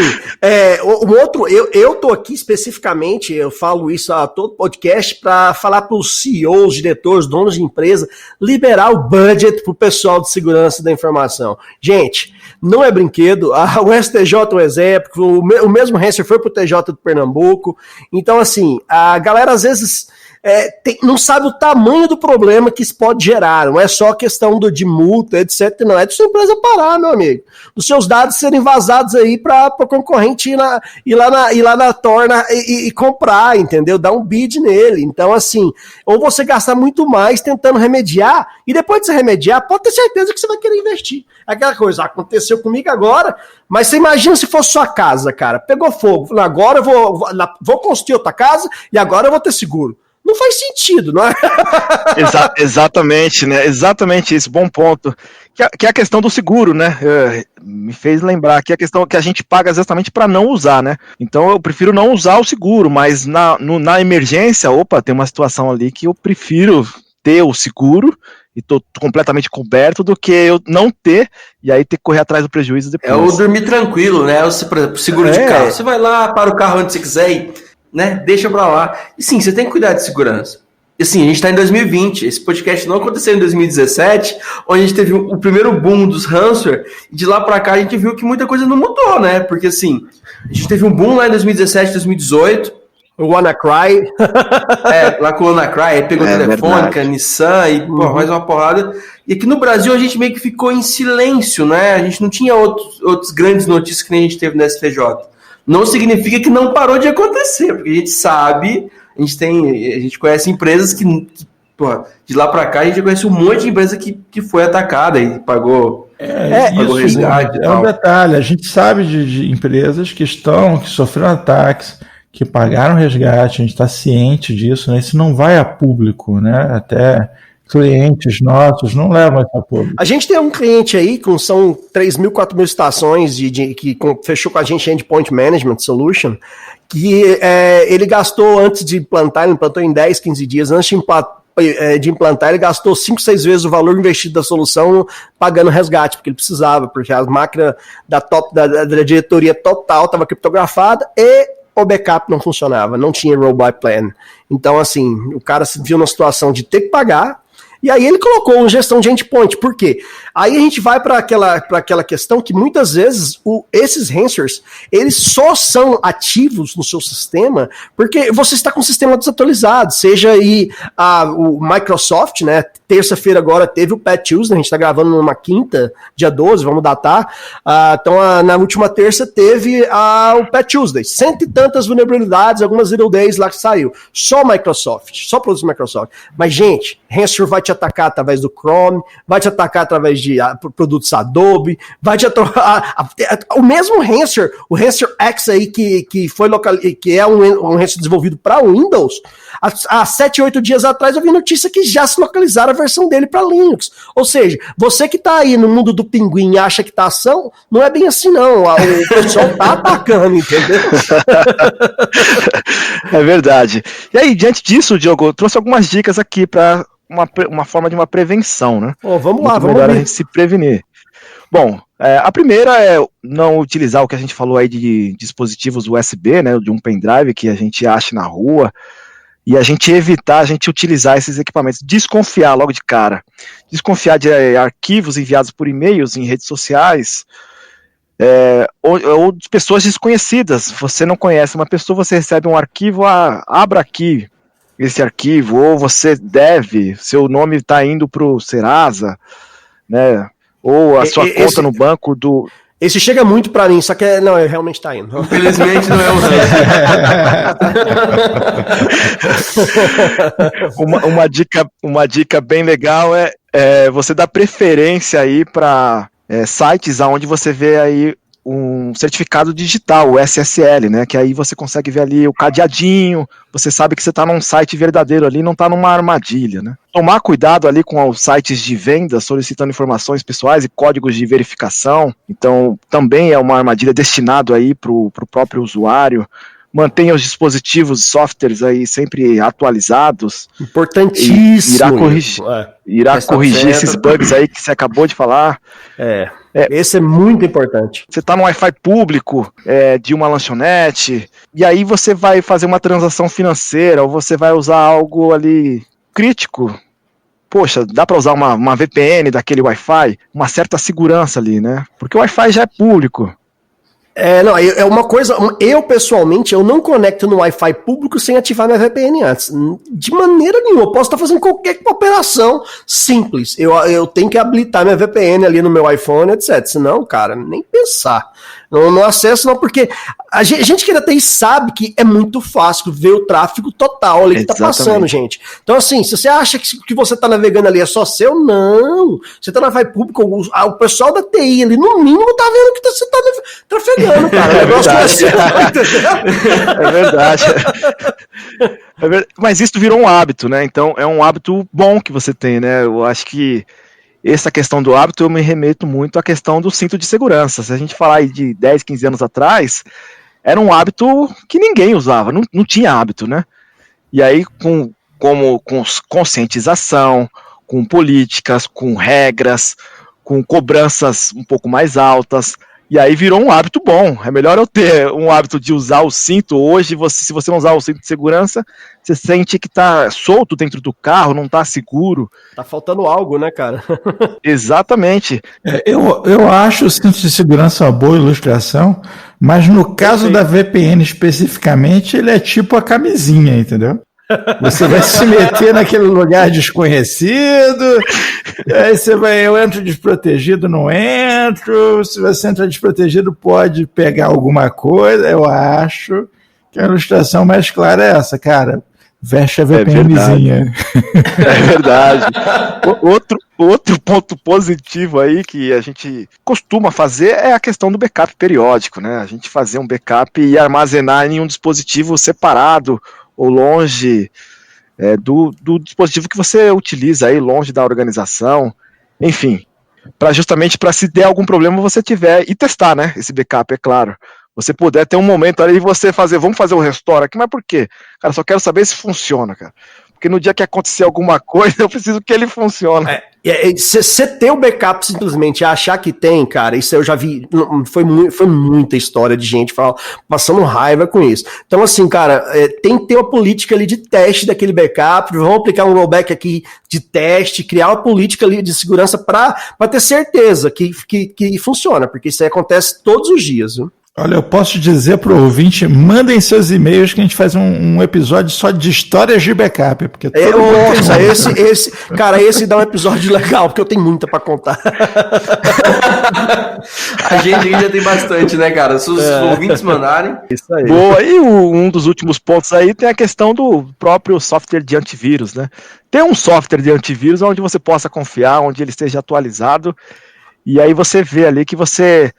eu tô aqui especificamente, eu falo isso a todo podcast, para falar para os CEOs, diretores, donos de empresa, liberar o budget pro pessoal de segurança da informação. Gente, não é brinquedo, o STJ é um exemplo, o mesmo Hanser foi pro TJ do Pernambuco, então assim, a galera às vezes não sabe o tamanho do problema que isso pode gerar, não é só questão de multa, etc, não, é de sua empresa parar, meu amigo, dos seus dados serem vazados aí para concorrente ir lá na torna e comprar, entendeu? Dar um bid nele, então assim, ou você gastar muito mais tentando remediar, e depois de você remediar, pode ter certeza que você vai querer investir. Aquela coisa, aconteceu comigo agora, mas você imagina se fosse sua casa, cara, pegou fogo, agora eu vou construir outra casa e agora eu vou ter seguro. Não faz sentido, não é? Exatamente, né? Exatamente isso, bom ponto. Que é a questão do seguro, né? Me fez lembrar que a questão que a gente paga exatamente para não usar, né? Então eu prefiro não usar o seguro, mas na emergência, tem uma situação ali que eu prefiro ter o seguro e tô completamente coberto do que eu não ter e aí ter que correr atrás do prejuízo depois. É o dormir tranquilo, né? O seguro de carro. Você vai lá, para o carro onde você quiser e, né, deixa pra lá. E sim, você tem que cuidar de segurança. E sim, a gente tá em 2020. Esse podcast não aconteceu em 2017, onde a gente teve o primeiro boom dos ransomware, e de lá pra cá a gente viu que muita coisa não mudou, né? Porque assim, a gente teve um boom lá em 2017, 2018. O WannaCry. Lá com o WannaCry, aí pegou Telefônica, Nissan e mais uma porrada. E aqui no Brasil a gente meio que ficou em silêncio, né? A gente não tinha outros grandes notícias que nem a gente teve no STJ. Não significa que não parou de acontecer, porque a gente sabe, a gente conhece empresas que de lá pra cá a gente conhece um monte de empresa que foi atacada e pagou resgate. É um detalhe, a gente sabe de empresas que sofreram ataques, que pagaram resgate, a gente está ciente disso, né? Isso não vai a público, né? Até clientes nossos não levam isso a público. A gente tem um cliente aí, são 3.000, 4.000 estações que fechou com a gente Endpoint Management Solution, que ele gastou antes de implantar, ele implantou em 10, 15 dias, antes de de implantar, ele gastou 5, 6 vezes o valor investido da solução pagando resgate, porque ele precisava, porque a máquina da diretoria total estava criptografada e o backup não funcionava, não tinha rollback plan. Então, assim, o cara se viu na situação de ter que pagar, e aí ele colocou uma gestão de endpoint. Por quê? Aí a gente vai para aquela questão que muitas vezes esses ransomwares, eles só são ativos no seu sistema porque você está com o sistema desatualizado, seja aí o Microsoft, né? Terça-feira agora teve o Patch Tuesday, a gente está gravando numa quinta, dia 12, vamos datar. Então, na última terça teve o Patch Tuesday, 100 e tantas vulnerabilidades, algumas zero days lá que saiu. Só Microsoft, só produtos Microsoft. Mas, gente, ransomware vai te atacar através do Chrome, vai te atacar através de produtos Adobe, vai te atacar o mesmo ransomware, o Ransomware X aí que foi que é um ransomware desenvolvido para Windows. Há 7, 8 dias atrás eu vi notícia que já se localizaram a versão dele para Linux. Ou seja, você que tá aí no mundo do pinguim e acha que tá ação, não é bem assim não. O pessoal tá atacando, entendeu? É verdade. E aí, diante disso, Diogo, eu trouxe algumas dicas aqui para uma forma de uma prevenção, né? Vamos lá, vamos melhor a gente se prevenir. Bom, a primeira é não utilizar o que a gente falou aí de dispositivos USB, né, de um pendrive que a gente acha na rua, e a gente evitar a gente utilizar esses equipamentos, desconfiar logo de cara, desconfiar de arquivos enviados por e-mails em redes sociais, ou de pessoas desconhecidas. Você não conhece uma pessoa, você recebe um arquivo, abra aqui esse arquivo, ou você seu nome está indo para o Serasa, né, ou a sua conta no banco do... Esse chega muito para mim, só que realmente está indo. Infelizmente não é uma dica bem legal é você dar preferência aí para sites onde você vê aí um certificado digital, o SSL, né, que aí você consegue ver ali o cadeadinho, você sabe que você está num site verdadeiro ali, não está numa armadilha, né. Tomar cuidado ali com os sites de venda, solicitando informações pessoais e códigos de verificação, então também é uma armadilha destinado aí para o próprio usuário. Mantenha os dispositivos, softwares aí sempre atualizados. Importantíssimo. Irá corrigir esses bugs aí que você acabou de falar. Esse é muito importante. Você está no Wi-Fi público de uma lanchonete, e aí você vai fazer uma transação financeira, ou você vai usar algo ali crítico. Poxa, dá para usar uma VPN daquele Wi-Fi? Uma certa segurança ali, né? Porque o Wi-Fi já é público. É uma coisa, eu pessoalmente, eu não conecto no Wi-Fi público sem ativar minha VPN antes, de maneira nenhuma. Eu posso estar fazendo qualquer operação simples, eu tenho que habilitar minha VPN ali no meu iPhone, etc, senão, cara, nem pensar, não acesso não, porque a gente que ainda tem sabe que é muito fácil ver o tráfego total ali que tá passando, gente. Então assim, se você acha que você tá navegando ali é só seu, não, você tá no Wi-Fi público, o pessoal da TI ali, no mínimo, tá vendo que você tá trafegando. Cara, é verdade. Mas isso virou um hábito, né? Então é um hábito bom que você tem, né? Eu acho que essa questão do hábito eu me remeto muito à questão do cinto de segurança. Se a gente falar aí de 10, 15 anos atrás, era um hábito que ninguém usava, não tinha hábito, né? E aí com conscientização, com políticas, com regras, com cobranças um pouco mais altas. E aí virou um hábito bom. É melhor eu ter um hábito de usar o cinto. Hoje, se você não usar o cinto de segurança, você sente que tá solto dentro do carro, não tá seguro. Tá faltando algo, né, cara? Exatamente. Eu acho o cinto de segurança uma boa ilustração, mas no caso da VPN especificamente, ele é tipo a camisinha, entendeu? Você vai se meter naquele lugar desconhecido, aí eu entro desprotegido, não entro, se você entra desprotegido pode pegar alguma coisa. Eu acho que a ilustração mais clara é essa, cara, veste a VPNzinha. É verdade. Outro ponto positivo aí que a gente costuma fazer é a questão do backup periódico, né? A gente fazer um backup e armazenar em um dispositivo separado, ou longe do dispositivo que você utiliza aí, longe da organização, enfim, justamente para se der algum problema você tiver, e testar, né, esse backup, é claro, você puder ter um momento ali e você vamos fazer o restore aqui, mas por quê? Cara, só quero saber se funciona, cara, Porque no dia que acontecer alguma coisa, eu preciso que ele funcione. Você ter o backup simplesmente achar que tem, cara, isso eu já vi, foi muita história de gente passando raiva com isso. Então, assim, cara, tem que ter uma política ali de teste daquele backup, vamos aplicar um rollback aqui de teste, criar uma política ali de segurança para ter certeza que funciona, porque isso aí acontece todos os dias, viu? Olha, eu posso dizer para o ouvinte, mandem seus e-mails que a gente faz um episódio só de histórias de backup. Porque nossa, esse dá um episódio legal, porque eu tenho muita para contar. A gente já tem bastante, né, cara? Se os ouvintes mandarem. Isso aí. Boa, e um dos últimos pontos aí tem a questão do próprio software de antivírus, né? Tem um software de antivírus onde você possa confiar, onde ele esteja atualizado, e aí você vê ali que você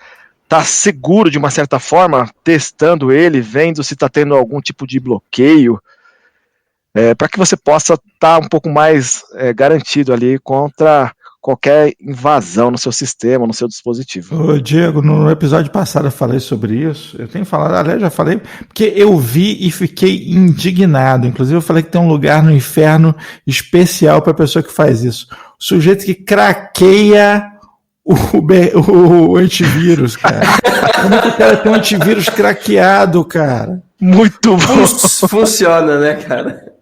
tá seguro de uma certa forma, testando ele, vendo se está tendo algum tipo de bloqueio, para que você possa estar um pouco mais garantido ali contra qualquer invasão no seu sistema, no seu dispositivo. Ô, Diego, no episódio passado eu falei sobre isso, eu tenho falado, aliás, já falei, porque eu vi e fiquei indignado, inclusive eu falei que tem um lugar no inferno especial para a pessoa que faz isso, o sujeito que craqueia o antivírus, cara. Como é que o cara tem um antivírus craqueado, cara? Muito bom. Funciona, né, cara?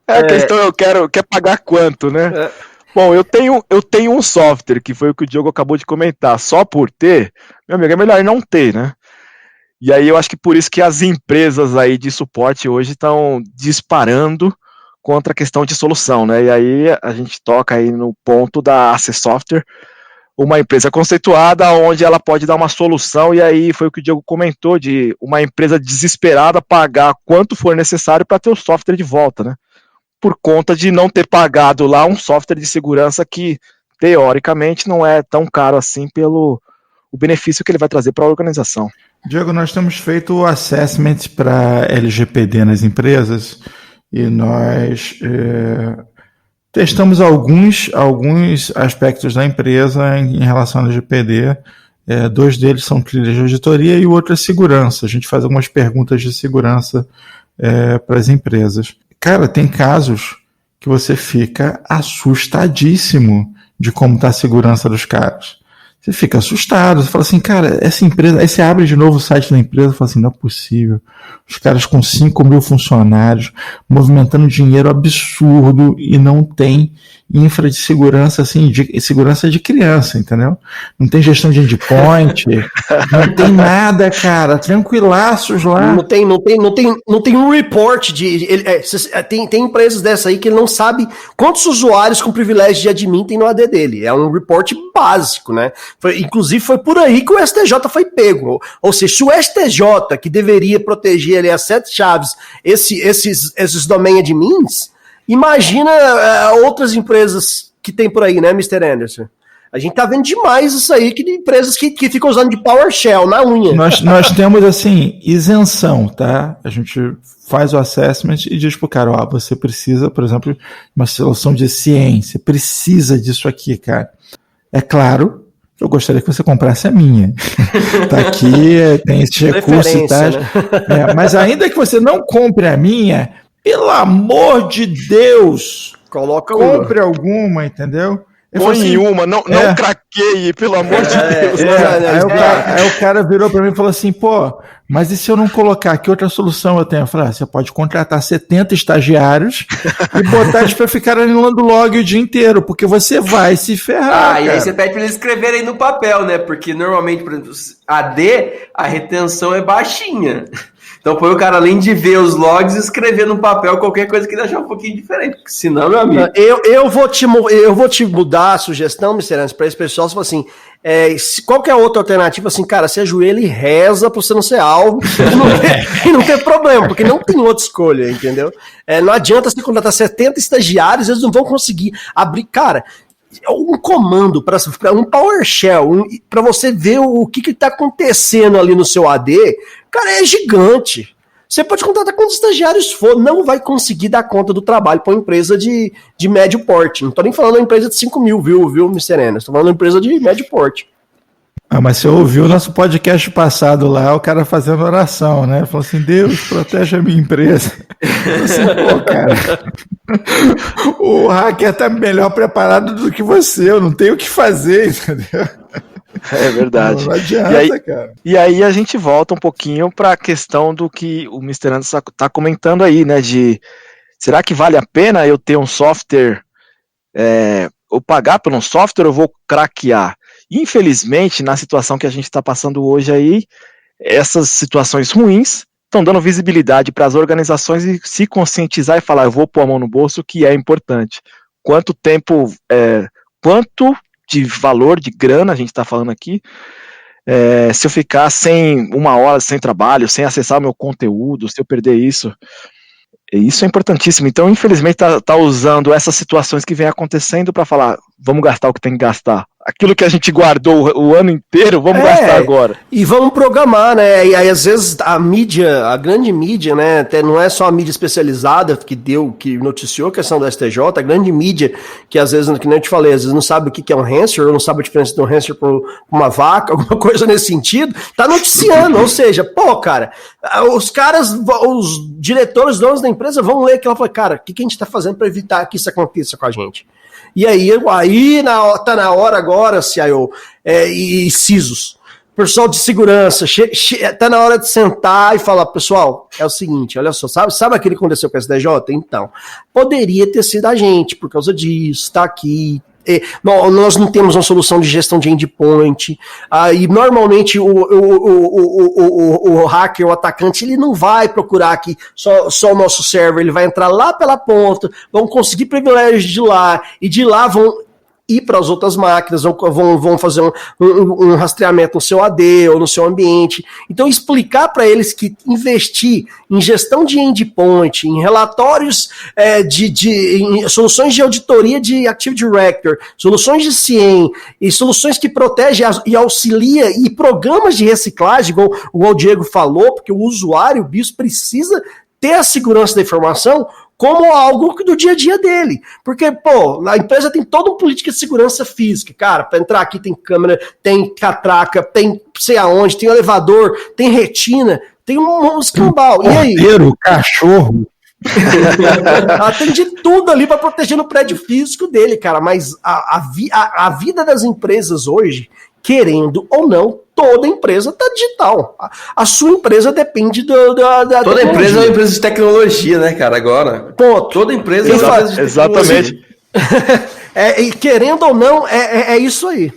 A questão quer pagar quanto, né? Bom, eu tenho um software, que foi o que o Diogo acabou de comentar. Só por ter, meu amigo, é melhor não ter, né? E aí eu acho que por isso que as empresas aí de suporte hoje estão disparando contra a questão de solução, né? E aí a gente toca aí no ponto da AC Software, uma empresa conceituada onde ela pode dar uma solução, e aí foi o que o Diego comentou, de uma empresa desesperada pagar quanto for necessário para ter o software de volta, né? Por conta de não ter pagado lá um software de segurança que, teoricamente, não é tão caro assim pelo o benefício que ele vai trazer para a organização. Diego, nós temos feito o assessment para LGPD nas empresas, e nós testamos alguns aspectos da empresa em relação ao LGPD. 2 deles são trilhas de auditoria e o outro é segurança. A gente faz algumas perguntas de segurança para as empresas. Cara, tem casos que você fica assustadíssimo de como está a segurança dos caras. Você fica assustado, você fala assim, cara, essa empresa, aí você abre de novo o site da empresa e fala assim, não é possível. Os caras com 5.000 funcionários, movimentando dinheiro absurdo e não tem infra de segurança, assim, de segurança de criança, entendeu? Não tem gestão de endpoint, não tem nada, cara, tranquilaços lá. Não tem um report tem empresas dessa aí que ele não sabe quantos usuários com privilégio de admin tem no AD dele. É um report básico, né? Inclusive foi por aí que o STJ foi pego. Ou seja, se o STJ, que deveria proteger ali as 7 chaves, esses domain admins, imagina outras empresas que tem por aí, né, Mr. Anderson? A gente tá vendo demais isso aí, que de empresas que ficam usando de PowerShell na unha. Nós temos, assim, isenção, tá? A gente faz o assessment e diz pro cara, você precisa, por exemplo, de uma solução de ciência, precisa disso aqui, cara. É claro, eu gostaria que você comprasse a minha. Tá aqui, tem esse recurso e tal. Né? Mas ainda que você não compre a minha, pelo amor de Deus, compre alguma, entendeu? Põe assim, uma, não craqueie, pelo amor de Deus. Aí o cara virou pra mim e falou assim, pô, mas e se eu não colocar, que outra solução eu tenho? Eu falei, você pode contratar 70 estagiários e botar eles pra ficarem no log o dia inteiro, porque você vai se ferrar, e aí você pede pra eles escreverem no papel, né? Porque normalmente, por exemplo, AD, a retenção é baixinha. Então põe o cara, além de ver os logs, escrever no papel qualquer coisa que ele achar um pouquinho diferente, porque senão, meu amigo... Eu vou te mudar a sugestão, Mr. Anderson, para esse pessoal, se for assim, qual que é a outra alternativa? Assim, cara, se ajoelha e reza pra você não ser alvo e não ter problema, porque não tem outra escolha, entendeu? Não adianta você contratar 70 estagiários, eles não vão conseguir abrir... Cara, um comando para um PowerShell, para você ver o que está acontecendo ali no seu AD, cara, é gigante. Você pode contratar quantos estagiários for, não vai conseguir dar conta do trabalho para uma empresa de médio porte. Não estou nem falando de uma empresa de 5.000, viu, Mr. Anderson? Estou falando de uma empresa de médio porte. Ah, mas você ouviu o nosso podcast passado lá, o cara fazendo oração, né? Falou assim, Deus, protege a minha empresa. Assim, pô, cara, o hacker tá melhor preparado do que você, eu não tenho o que fazer, entendeu? É verdade. Não adianta, cara. E aí a gente volta um pouquinho para a questão do que o Mr. Anderson está comentando aí, né? De será que vale a pena eu ter um software, ou pagar por um software, ou vou craquear? Infelizmente, na situação que a gente está passando hoje aí, essas situações ruins estão dando visibilidade para as organizações e se conscientizar e falar, eu vou pôr a mão no bolso, que é importante. Quanto de valor, de grana, a gente está falando aqui, se eu ficar sem 1 hora sem trabalho, sem acessar o meu conteúdo, se eu perder isso é importantíssimo. Então, infelizmente, tá usando essas situações que vem acontecendo para falar, vamos gastar o que tem que gastar. Aquilo que a gente guardou o ano inteiro, vamos gastar agora. E vamos programar, né? E aí, às vezes, a mídia, a grande mídia, né? Até não é só a mídia especializada que noticiou a questão do STJ, a grande mídia, que às vezes, que nem eu te falei, às vezes não sabe o que é um hamster, ou não sabe a diferença de um hamster para uma vaca, alguma coisa nesse sentido, tá noticiando. Ou seja, pô, cara, os caras, os diretores, donos da empresa vão ler aquilo e falar, cara, o que a gente tá fazendo para evitar que isso aconteça com a gente? E aí tá na hora agora, CIO, e CISOs, pessoal de segurança, tá na hora de sentar e falar, pessoal, é o seguinte, olha só, sabe aquilo que aconteceu com a STJ? Então, poderia ter sido a gente, por causa disso, tá aqui. Nós não temos uma solução de gestão de endpoint, e normalmente o hacker, o atacante, ele não vai procurar aqui só o nosso server, ele vai entrar lá pela ponta, vão conseguir privilégios de lá, e de lá vão ir para as outras máquinas, vão fazer um rastreamento no seu AD ou no seu ambiente. Então, explicar para eles que investir em gestão de endpoint, em relatórios em soluções de auditoria de Active Directory, soluções de CIEM e soluções que protegem e auxilia e programas de reciclagem, igual o Diego falou, porque o usuário, o BIOS, precisa ter a segurança da informação como algo do dia a dia dele. Porque, pô, a empresa tem toda uma política de segurança física. Cara, para entrar aqui tem câmera, tem catraca, tem sei aonde, tem elevador, tem retina, tem um escambau. E aí? Cachorro. Ela tem de tudo ali para proteger no prédio físico dele, cara. Mas a vida das empresas hoje, querendo ou não, toda empresa está digital. A sua empresa depende da toda empresa é uma empresa de tecnologia, né, cara? Agora. Pô, toda empresa é uma empresa de exatamente. E querendo ou não, é isso aí.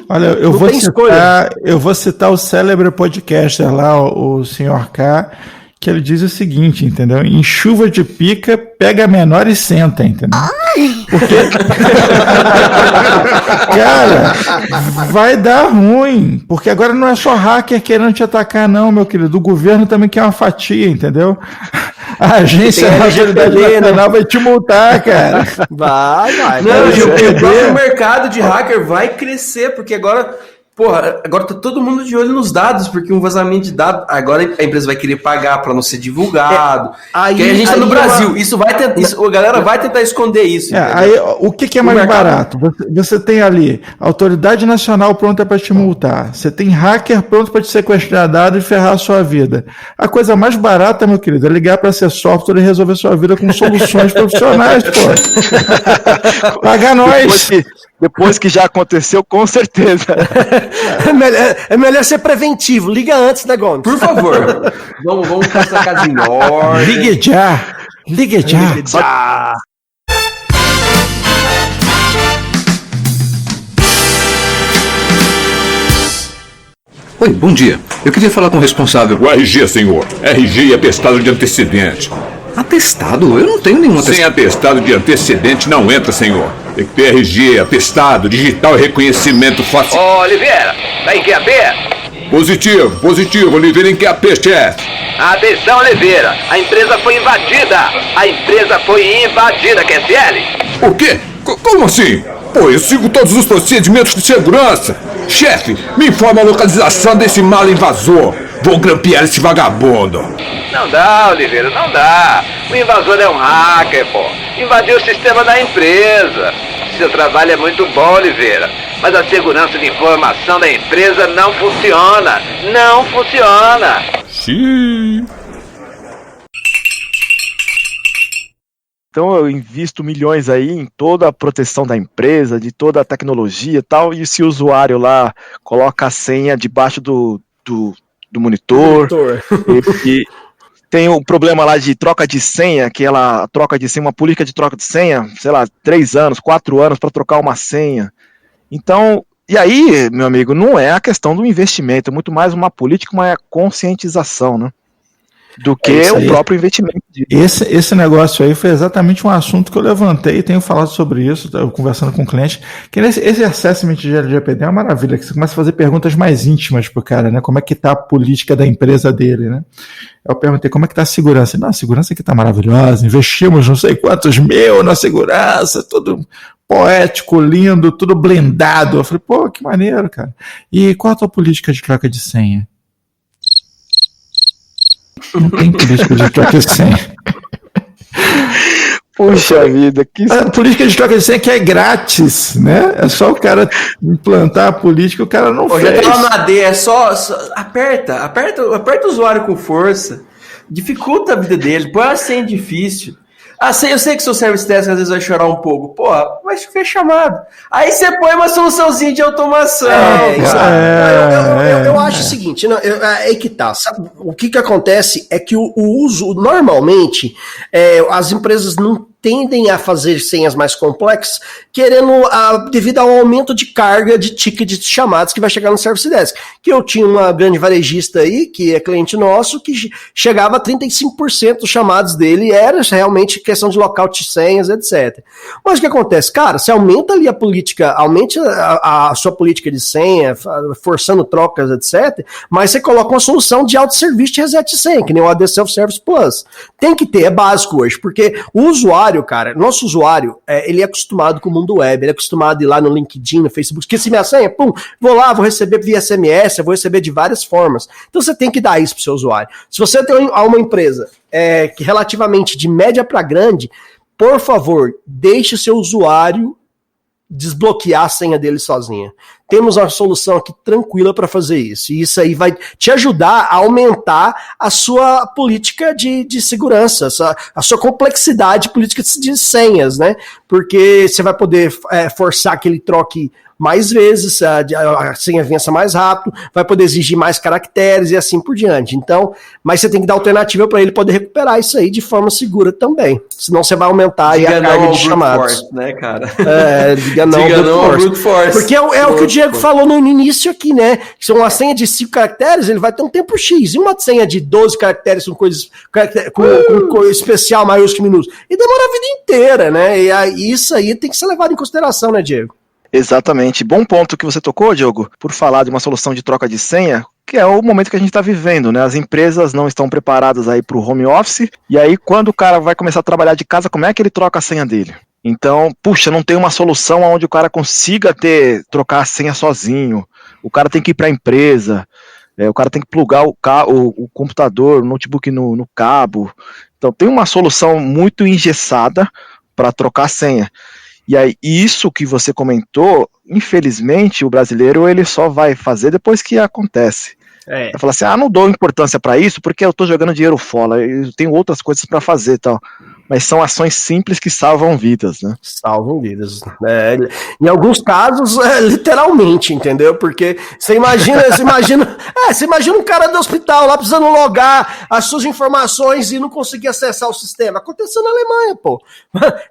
Olha, eu vou citar o célebre podcaster lá, o Sr. K, que ele diz o seguinte, entendeu? Em chuva de pica, pega a menor e senta, entendeu? Porque... Cara, vai dar ruim, porque agora não é só hacker querendo te atacar não, meu querido, o governo também quer uma fatia, entendeu? A agência da Autoridade Nacional vai te multar, cara. Vai. Não, o próprio mercado de hacker vai crescer, porque agora tá todo mundo de olho nos dados, porque um vazamento de dados, agora a empresa vai querer pagar para não ser divulgado. Aí a gente tá no Brasil, a galera vai tentar esconder isso. Aí, o que é mais barato? Você tem ali a Autoridade Nacional pronta para te multar, você tem hacker pronto para te sequestrar dados e ferrar a sua vida. A coisa mais barata, meu querido, é ligar para ser software e resolver sua vida com soluções profissionais, pô. Paga nós. Depois que já aconteceu, com certeza. É melhor ser preventivo. Liga antes, né, Gomes? Por favor. Vamos passar a casa em ordem. Ligue já. Oi, bom dia. Eu queria falar com o responsável. O RG, senhor. RG e atestado de antecedente. Atestado? Eu não tenho nenhum atestado. Sem atestado de antecedente não entra, senhor. Tem que ter RG, atestado, digital e reconhecimento facial. Ô, Oliveira, tá em QAP? Positivo, Oliveira em QAP, chefe. Atenção, Oliveira, a empresa foi invadida. QSL. O quê? Como assim? Pô, eu sigo todos os procedimentos de segurança. Chefe, me informa a localização desse mal invasor. Vou grampear esse vagabundo. Não dá, Oliveira, não dá. O invasor é um hacker, pô. Invadiu o sistema da empresa. seu trabalho é muito bom, Oliveira. Mas a segurança de informação da empresa não funciona. Não funciona. Sim. Então eu invisto milhões aí em toda a proteção da empresa, de toda a tecnologia e tal, e se o usuário lá coloca a senha debaixo do monitor, e tem um problema lá de troca de senha, que ela troca de senha, uma política de troca de senha, sei lá, 3 anos, 4 anos para trocar uma senha. Então, e aí, meu amigo, não é a questão do investimento, é muito mais uma política, uma conscientização, né? Do que o próprio investimento. Esse negócio aí foi exatamente um assunto que eu levantei, tenho falado sobre isso, conversando com o cliente, que esse assessment de LGPD é uma maravilha, que você começa a fazer perguntas mais íntimas pro cara, né? Como é que tá a política da empresa dele, né? Eu perguntei, como é que tá a segurança? Não, a segurança aqui tá maravilhosa, investimos não sei quantos mil na segurança, tudo poético, lindo, tudo blindado. Eu falei, pô, que maneiro, cara. E qual a tua política de troca de senha? Não tem política de troca de senha. Puxa vida, que... A política de troca de senha que é grátis, né? É só o cara implantar a política, o cara não fez. Já tá lá no AD, é só aperta o usuário com força, dificulta a vida dele, põe a senha difícil. Eu sei que seu service desk às vezes vai chorar um pouco. Porra, vai chover chamado. Aí você põe uma soluçãozinha de automação. Eu acho o seguinte, não, é que tá. Sabe, o que acontece é que o uso, normalmente, as empresas não tendem a fazer senhas mais complexas, devido ao aumento de carga de ticket de chamadas que vai chegar no Service Desk. Que eu tinha uma grande varejista aí, que é cliente nosso, que chegava a 35% dos chamados dele, era realmente questão de lockout de senhas, etc. Mas o que acontece? Cara, você aumenta ali a política, aumente a sua política de senha, forçando trocas, etc., mas você coloca uma solução de autosserviço de reset de senha, que nem o AD Self-Service Plus. Tem que ter, é básico hoje, porque o usuário, cara, nosso usuário, ele é acostumado com o mundo web, ele é acostumado a ir lá no LinkedIn, no Facebook, esqueci minha senha, pum, vou lá, vou receber via SMS, eu vou receber de várias formas. Então você tem que dar isso pro seu usuário. Se você tem uma empresa que relativamente de média para grande, por favor, deixe o seu usuário desbloquear a senha dele sozinha. Temos uma solução aqui tranquila para fazer isso. E isso aí vai te ajudar a aumentar a sua política de segurança, a sua complexidade política de senhas, né? Porque você vai poder forçar que ele troque mais vezes, a senha vença mais rápido, vai poder exigir mais caracteres e assim por diante. Então, mas você tem que dar alternativa para ele poder recuperar isso aí de forma segura também. Senão você vai aumentar aí a carga de chamados. Force, né, cara? Diga não ao brute force. Porque é o que o Diego falou no início aqui, né? Se uma senha de 5 caracteres, ele vai ter um tempo X. E uma senha de 12 caracteres com coisas com especial, maiúsculo, minúsculo. E demora a vida inteira, né? E aí, isso aí tem que ser levado em consideração, né, Diego? Exatamente. Bom ponto que você tocou, Diogo, por falar de uma solução de troca de senha, que é o momento que a gente está vivendo, né? As empresas não estão preparadas aí para o home office, e aí quando o cara vai começar a trabalhar de casa, como é que ele troca a senha dele? Então, puxa, não tem uma solução onde o cara consiga trocar a senha sozinho, o cara tem que ir para a empresa, o cara tem que plugar o computador, o notebook no cabo. Então tem uma solução muito engessada para trocar a senha. E aí, isso que você comentou, infelizmente, o brasileiro ele só vai fazer depois que acontece. Vai falar assim, não dou importância para isso porque eu tô jogando dinheiro fora, eu tenho outras coisas para fazer e tal. Mas são ações simples que salvam vidas, né? Salvam vidas. Em alguns casos, literalmente, entendeu? Porque você imagina um cara do hospital lá precisando logar as suas informações e não conseguir acessar o sistema. Aconteceu na Alemanha, pô.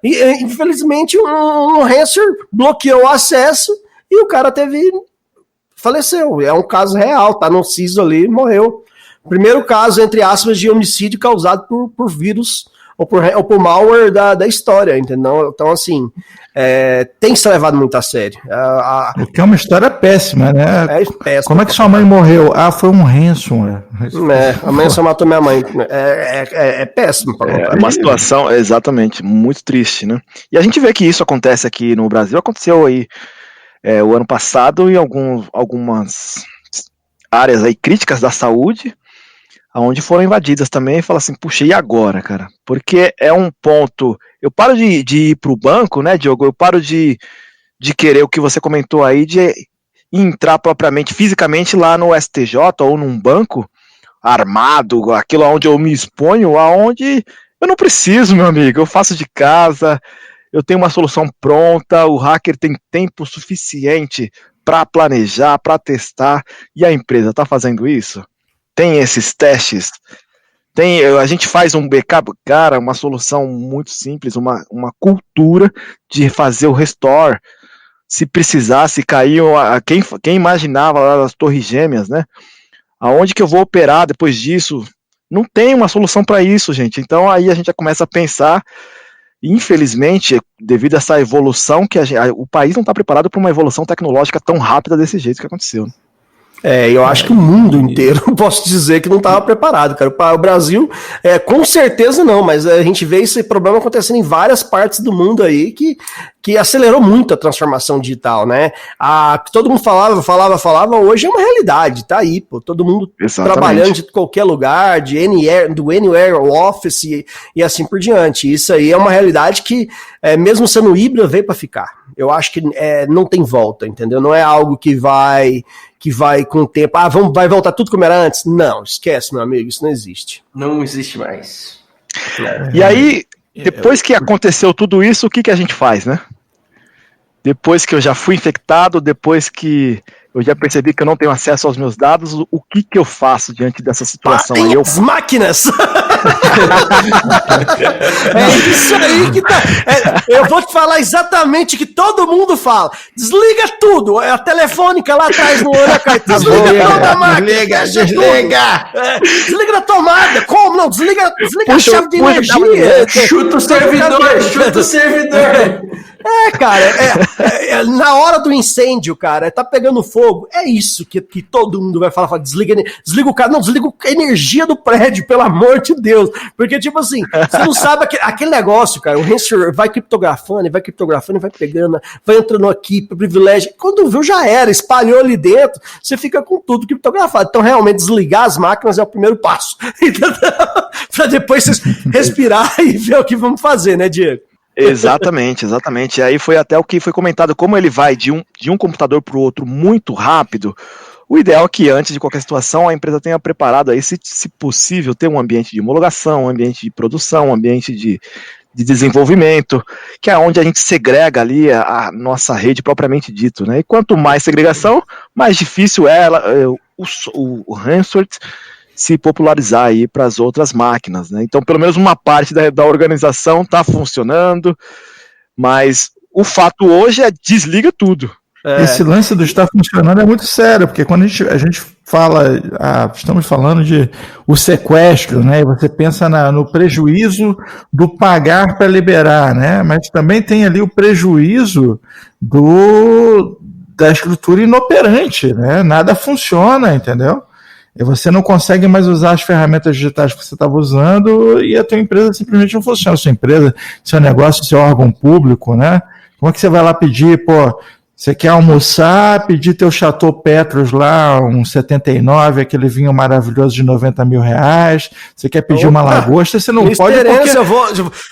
E, infelizmente, um ransomware bloqueou o acesso e o cara faleceu. É um caso real, tá no CISO ali, morreu. Primeiro caso, entre aspas, de homicídio causado por vírus ou por malware da história, entendeu? Então, assim, tem que ser levado muito a sério. O que é uma história péssima, né? É péssima. Como é que sua mãe morreu? Foi um ransomware. A mãe só matou minha mãe. É péssimo. É uma situação, exatamente, muito triste, né? E a gente vê que isso acontece aqui no Brasil, aconteceu aí o ano passado em algumas áreas aí críticas da saúde. onde foram invadidas também, e fala assim, puxa, e agora, cara? Porque é um ponto, eu paro de ir para o banco, né, Diogo, eu paro de querer o que você comentou aí, de entrar propriamente, fisicamente lá no STJ ou num banco armado, aquilo onde eu me exponho, aonde eu não preciso, meu amigo, eu faço de casa, eu tenho uma solução pronta, o hacker tem tempo suficiente para planejar, para testar, e a empresa está fazendo isso? Tem esses testes? A gente faz um backup, cara, uma solução muito simples, uma cultura de fazer o restore. Se precisasse cair, quem imaginava lá as torres gêmeas, né? Aonde que eu vou operar depois disso? Não tem uma solução para isso, gente. Então aí a gente já começa a pensar, infelizmente, devido a essa evolução, o país não está preparado para uma evolução tecnológica tão rápida desse jeito que aconteceu. Eu acho que o mundo inteiro, posso dizer que não estava preparado, cara. O Brasil, com certeza não, mas a gente vê esse problema acontecendo em várias partes do mundo aí que acelerou muito a transformação digital, né? Todo mundo falava, hoje é uma realidade, tá aí, pô. Todo mundo trabalhando de qualquer lugar, do Anywhere Office e assim por diante. Isso aí é uma realidade que, mesmo sendo híbrida, veio para ficar. Eu acho que não tem volta, entendeu? Não é algo que vai com o tempo, vai voltar tudo como era antes? Não, esquece, meu amigo, isso não existe. Não existe mais. E aí, depois que aconteceu tudo isso, o que a gente faz, né? Depois que eu já fui infectado, depois que eu já percebi que eu não tenho acesso aos meus dados, o que eu faço diante dessa situação? As máquinas! É isso aí que tá. Eu vou te falar exatamente o que todo mundo fala. Desliga tudo. A telefônica lá atrás no olho, cara. Desliga toda a máquina. Desliga. Desliga da tomada. Como? Não, desliga a chave de energia. Chuta o servidor. Cara, na hora do incêndio, cara, tá pegando fogo. É isso que todo mundo vai falar. Desliga o cara, não, desliga a energia do prédio, pelo amor de Deus. Porque, tipo assim, você não sabe aquele negócio, cara, o ransomware vai criptografando, vai pegando, vai entrando aqui, privilégio. Quando viu, já era, espalhou ali dentro, você fica com tudo criptografado. Então, realmente, desligar as máquinas é o primeiro passo. Pra depois vocês respirar e ver o que vamos fazer, né, Diego? Exatamente. E aí foi até o que foi comentado, como ele vai de um computador para o outro muito rápido, o ideal é que antes de qualquer situação a empresa tenha preparado aí, se possível, ter um ambiente de homologação, um ambiente de produção, um ambiente de desenvolvimento, que é onde a gente segrega ali a nossa rede propriamente dito, né? E quanto mais segregação, mais difícil é o ransomware se popularizar aí para as outras máquinas, né? Então, pelo menos uma parte da organização está funcionando, mas o fato hoje é desliga tudo. Esse lance do estar funcionando é muito sério, porque quando a gente fala, estamos falando de o sequestro, né? E você pensa no prejuízo do pagar para liberar, né? Mas também tem ali o prejuízo da estrutura inoperante, né? Nada funciona, entendeu? E você não consegue mais usar as ferramentas digitais que você estava usando e a tua empresa simplesmente não funciona. Sua empresa, seu negócio, seu órgão público, né? Como é que você vai lá pedir, você quer almoçar, pedir teu Chateau Petrus lá, um 79, aquele vinho maravilhoso de R$90 mil, você quer pedir uma lagosta, você não pode porque...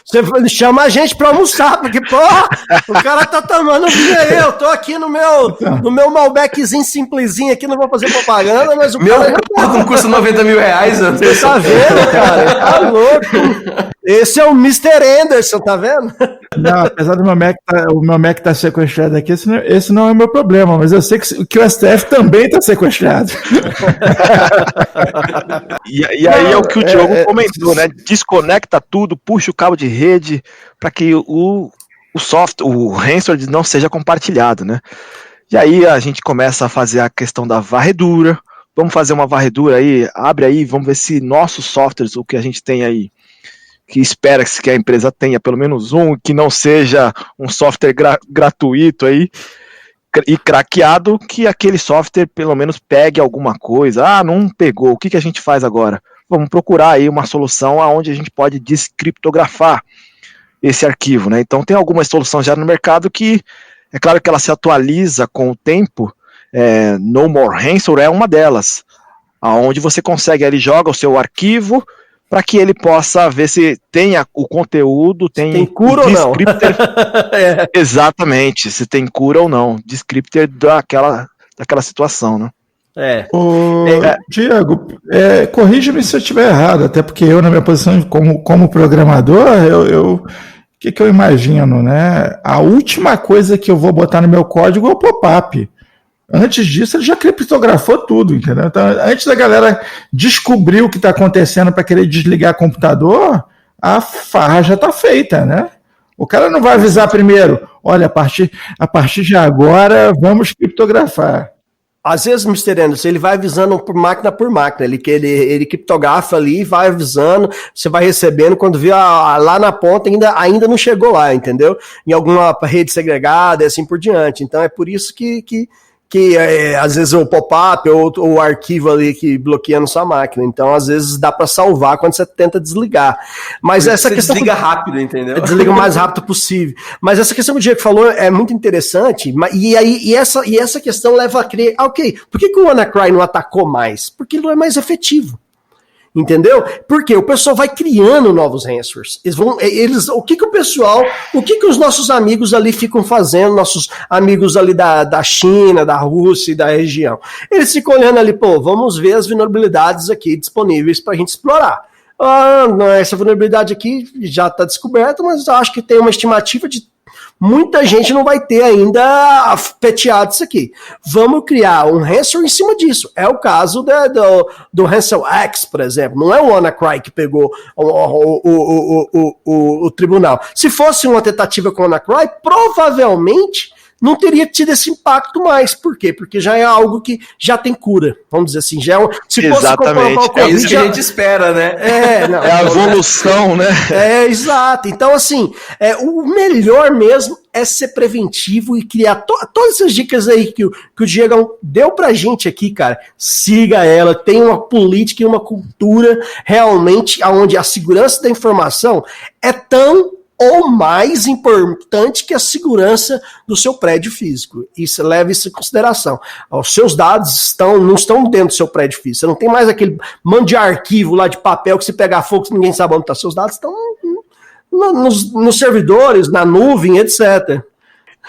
Você chama a gente pra almoçar, porque, o cara tá tomando vinho aí, eu tô aqui no meu Malbeczinho simplesinho aqui, não vou fazer propaganda, mas o cara... Não custa R$90 mil, Você tá vendo, cara? Tá louco. Esse é o Mr. Anderson, tá vendo? Não, apesar do meu Mac tá sequestrado aqui, esse não é o meu problema, mas eu sei que o STF também tá sequestrado. E aí é o que o Diogo comentou, né? Desconecta tudo, puxa o cabo de rede para que o software, o ransomware não seja compartilhado, né? E aí a gente começa a fazer a questão da varredura. Vamos fazer uma varredura aí, abre aí, vamos ver se nossos softwares, o que a gente tem aí, que espera que a empresa tenha pelo menos um, que não seja um software gratuito aí, e craqueado, que aquele software pelo menos pegue alguma coisa. Não pegou, o que a gente faz agora? Vamos procurar aí uma solução onde a gente pode descriptografar esse arquivo, né? Então tem algumas soluções já no mercado que, é claro que ela se atualiza com o tempo, No More Ransomware é uma delas. aonde você consegue, ele joga o seu arquivo para que ele possa ver se tem o conteúdo, tem cura ou não. Exatamente, se tem cura ou não, descriptor daquela situação, né? Diego, corrija-me se eu estiver errado, até porque eu, na minha posição como programador, o que eu imagino, né? A última coisa que eu vou botar no meu código é o pop-up. Antes disso, ele já criptografou tudo, entendeu? Então, antes da galera descobrir o que está acontecendo para querer desligar o computador, a farra já está feita, né? O cara não vai avisar primeiro, olha, a partir de agora, vamos criptografar. Às vezes, Mr. Anderson, ele vai avisando por máquina, ele criptografa ali, vai avisando, você vai recebendo, quando vê lá na ponta, ainda não chegou lá, entendeu? Em alguma rede segregada e assim por diante. Então, é por isso que às vezes o pop-up ou o arquivo ali que bloqueia na sua máquina. Então, às vezes, dá para salvar quando você tenta desligar. Mas essa questão... desliga rápido, entendeu? Desliga o mais rápido possível. Mas essa questão que o Diego falou é muito interessante, e essa questão leva a crer, ok, por que o WannaCry não atacou mais? Porque ele não é mais efetivo. Entendeu? Porque o pessoal vai criando novos ransomwares. O que os nossos amigos ali ficam fazendo, nossos amigos ali da China, da Rússia e da região? Eles ficam olhando ali, vamos ver as vulnerabilidades aqui disponíveis para a gente explorar. Essa vulnerabilidade aqui já está descoberta, mas eu acho que tem uma estimativa de muita gente não vai ter ainda peteado isso aqui. Vamos criar um ransomware em cima disso. É o caso do RancelX, por exemplo. Não é o WannaCry que pegou o tribunal. Se fosse uma tentativa com o WannaCry, provavelmente não teria tido esse impacto mais. Por quê? Porque já é algo que já tem cura. Vamos dizer assim. Já se fosse exatamente. O COVID, isso que a gente espera, né? É a evolução, né? Exato. Então, assim, o melhor mesmo é ser preventivo e criar todas essas dicas aí que o Diego deu pra gente aqui, cara. Siga ela, tem uma política e uma cultura realmente onde a segurança da informação é tão ou mais importante que a segurança do seu prédio físico. Leve isso em consideração. Os seus dados não estão dentro do seu prédio físico. Você não tem mais aquele mando de arquivo lá de papel que se pegar fogo ninguém sabe onde está. Seus dados estão nos servidores, na nuvem, etc.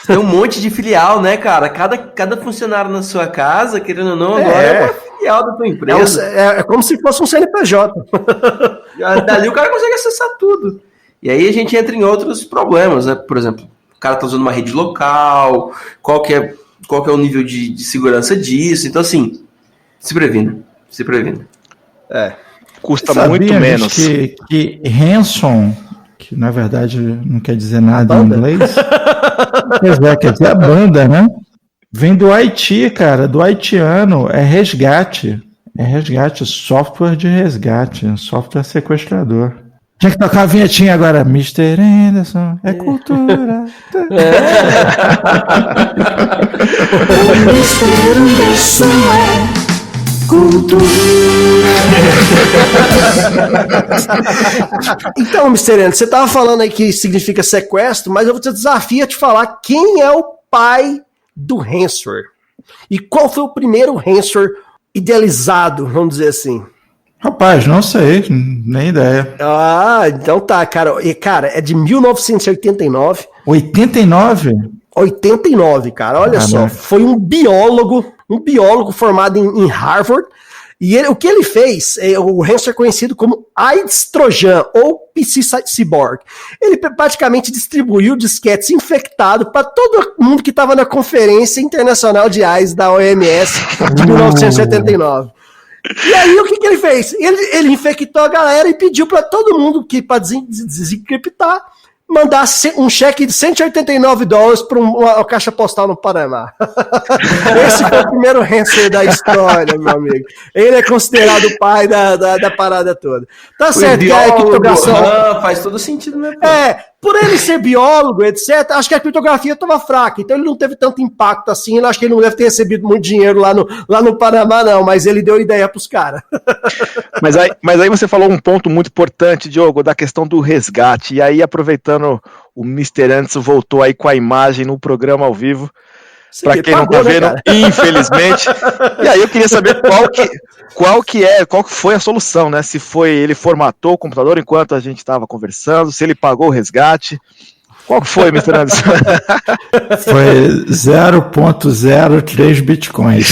Tem um monte de filial, né, cara? Cada funcionário na sua casa, querendo ou não, agora é uma filial da tua empresa. É como se fosse um CNPJ. Dali o cara consegue acessar tudo. E aí a gente entra em outros problemas, né? Por exemplo, o cara tá usando uma rede local, qual que é o nível de segurança disso. Então, assim, se previna. Custa muito menos. Que ransom, que na verdade não quer dizer nada em inglês, quer dizer a banda, né? Vem do Haiti, cara, do haitiano, é resgate, software de resgate, software sequestrador. Tinha que tocar a vinhetinha agora. Mr. Anderson é cultura. Mr. Anderson é cultura. Então, Mr. Anderson, você estava falando aí que significa sequestro, mas eu vou te desafiar a te falar quem é o pai do ransomware. E qual foi o primeiro ransomware idealizado, vamos dizer assim? Rapaz, não sei, nem ideia. Então tá, cara. E, cara, é de 1989. 89? 89, cara. Olha só. Foi um biólogo formado em Harvard. E o que ele fez, o ransomware conhecido como AIDS Trojan, ou PC Cyborg. Ele praticamente distribuiu disquetes infectados para todo mundo que estava na Conferência Internacional de AIDS da OMS de 1989. E aí, o que ele fez? Ele infectou a galera e pediu para todo mundo que, para desencriptar, mandar um cheque de $189 para uma caixa postal no Panamá. Esse foi o primeiro ransomware da história, meu amigo. Ele é considerado o pai da parada toda. Tá certo que a criptografia... faz todo sentido, né? Por ele ser biólogo, etc., acho que a criptografia estava fraca, então ele não teve tanto impacto assim, eu acho que ele não deve ter recebido muito dinheiro lá no Panamá, não, mas ele deu ideia pros caras. Mas aí você falou um ponto muito importante, Diogo, da questão do resgate, e aí aproveitando, o Mr. Anderson voltou aí com a imagem no programa ao vivo, Para quem não tá vendo, infelizmente. E aí eu queria saber qual que foi a solução, né? Se foi ele formatou o computador enquanto a gente estava conversando, se ele pagou o resgate. Qual que foi, Mr. Anderson? Foi 0,03 bitcoins.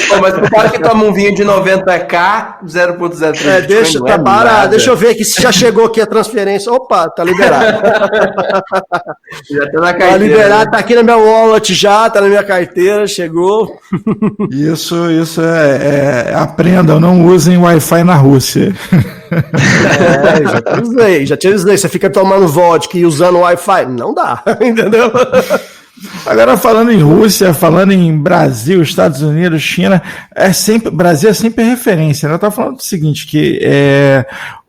Pô, mas o cara que toma um vinho de 90k, 0,03 deixa, tá parado. Deixa eu ver aqui se já chegou aqui a transferência. Opa, tá liberado. Já tá na carteira. Tá liberado, tá aqui na minha wallet já, tá na minha carteira, chegou. Isso aprendam, não usem Wi-Fi na Rússia. Já te usei. Você fica tomando vodka e usando Wi-Fi. Não dá, entendeu? Agora, falando em Rússia, falando em Brasil, Estados Unidos, China, Brasil é sempre referência, né? Eu estava falando do seguinte, que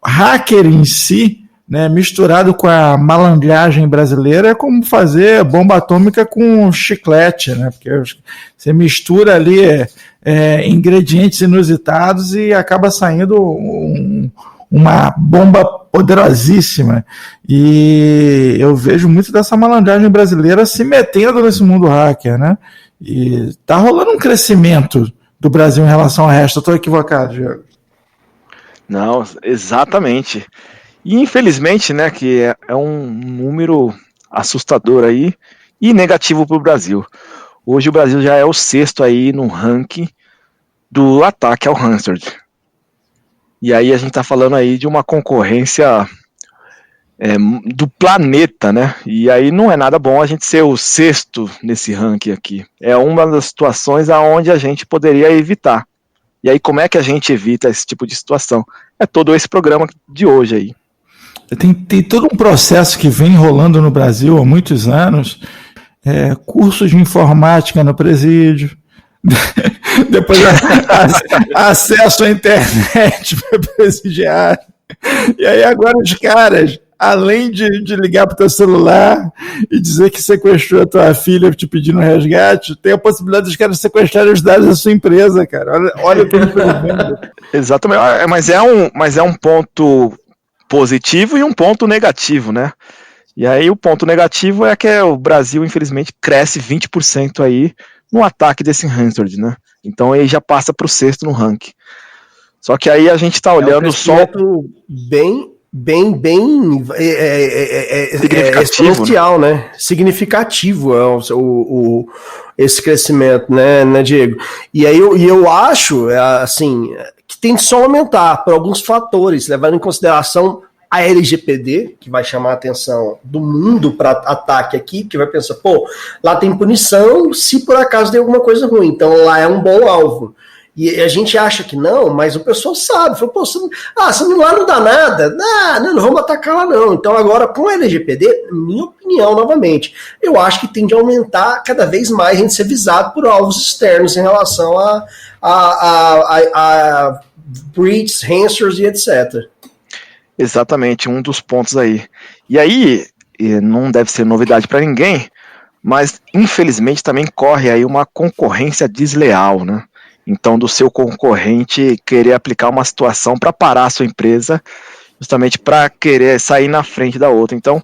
hacker em si, né, misturado com a malandragem brasileira, é como fazer bomba atômica com chiclete, né? Porque você mistura ali ingredientes inusitados e acaba saindo uma bomba poderosíssima. E eu vejo muito dessa malandragem brasileira se metendo nesse mundo hacker, né? E tá rolando um crescimento do Brasil em relação ao resto. Eu tô equivocado, Diego? Não, exatamente. E infelizmente, né, que é um número assustador aí e negativo para o Brasil. Hoje o Brasil já é o 6º aí no ranking do ataque ao Hansard. E aí a gente está falando aí de uma concorrência do planeta, né? E aí não é nada bom a gente ser o 6º nesse ranking aqui. É uma das situações aonde a gente poderia evitar. E aí como é que a gente evita esse tipo de situação? É todo esse programa de hoje aí. Tem todo um processo que vem rolando no Brasil há muitos anos, cursos de informática no presídio, depois acesso à internet para presidiário, e aí agora os caras, além de ligar para o teu celular e dizer que sequestrou a tua filha te pedindo resgate, tem a possibilidade dos caras sequestrarem os dados da sua empresa, cara. Olha o que ele foi vendo. Exatamente, mas é um ponto positivo e um ponto negativo, né? E aí o ponto negativo é que o Brasil, infelizmente, cresce 20% aí no ataque desse Hansard, né? Então ele já passa para o 6º no ranking. Só que aí a gente está olhando só bem significativo, exponencial, né? Significativo esse crescimento, né, Diego? E aí eu acho, assim, que tem que só aumentar por alguns fatores, levando em consideração a LGPD, que vai chamar a atenção do mundo para ataque aqui, que vai pensar, lá tem punição se por acaso tem alguma coisa ruim, então lá é um bom alvo. E a gente acha que não, mas o pessoal sabe, fala, lá não dá nada, não vamos atacar lá não. Então agora com a LGPD, minha opinião novamente, eu acho que tem de aumentar cada vez mais a gente ser visado por alvos externos em relação a breaches, ransomwares e etc. Exatamente, um dos pontos aí. E aí, não deve ser novidade para ninguém, mas infelizmente também corre aí uma concorrência desleal, né? Então, do seu concorrente querer aplicar uma situação para parar a sua empresa, justamente para querer sair na frente da outra. Então,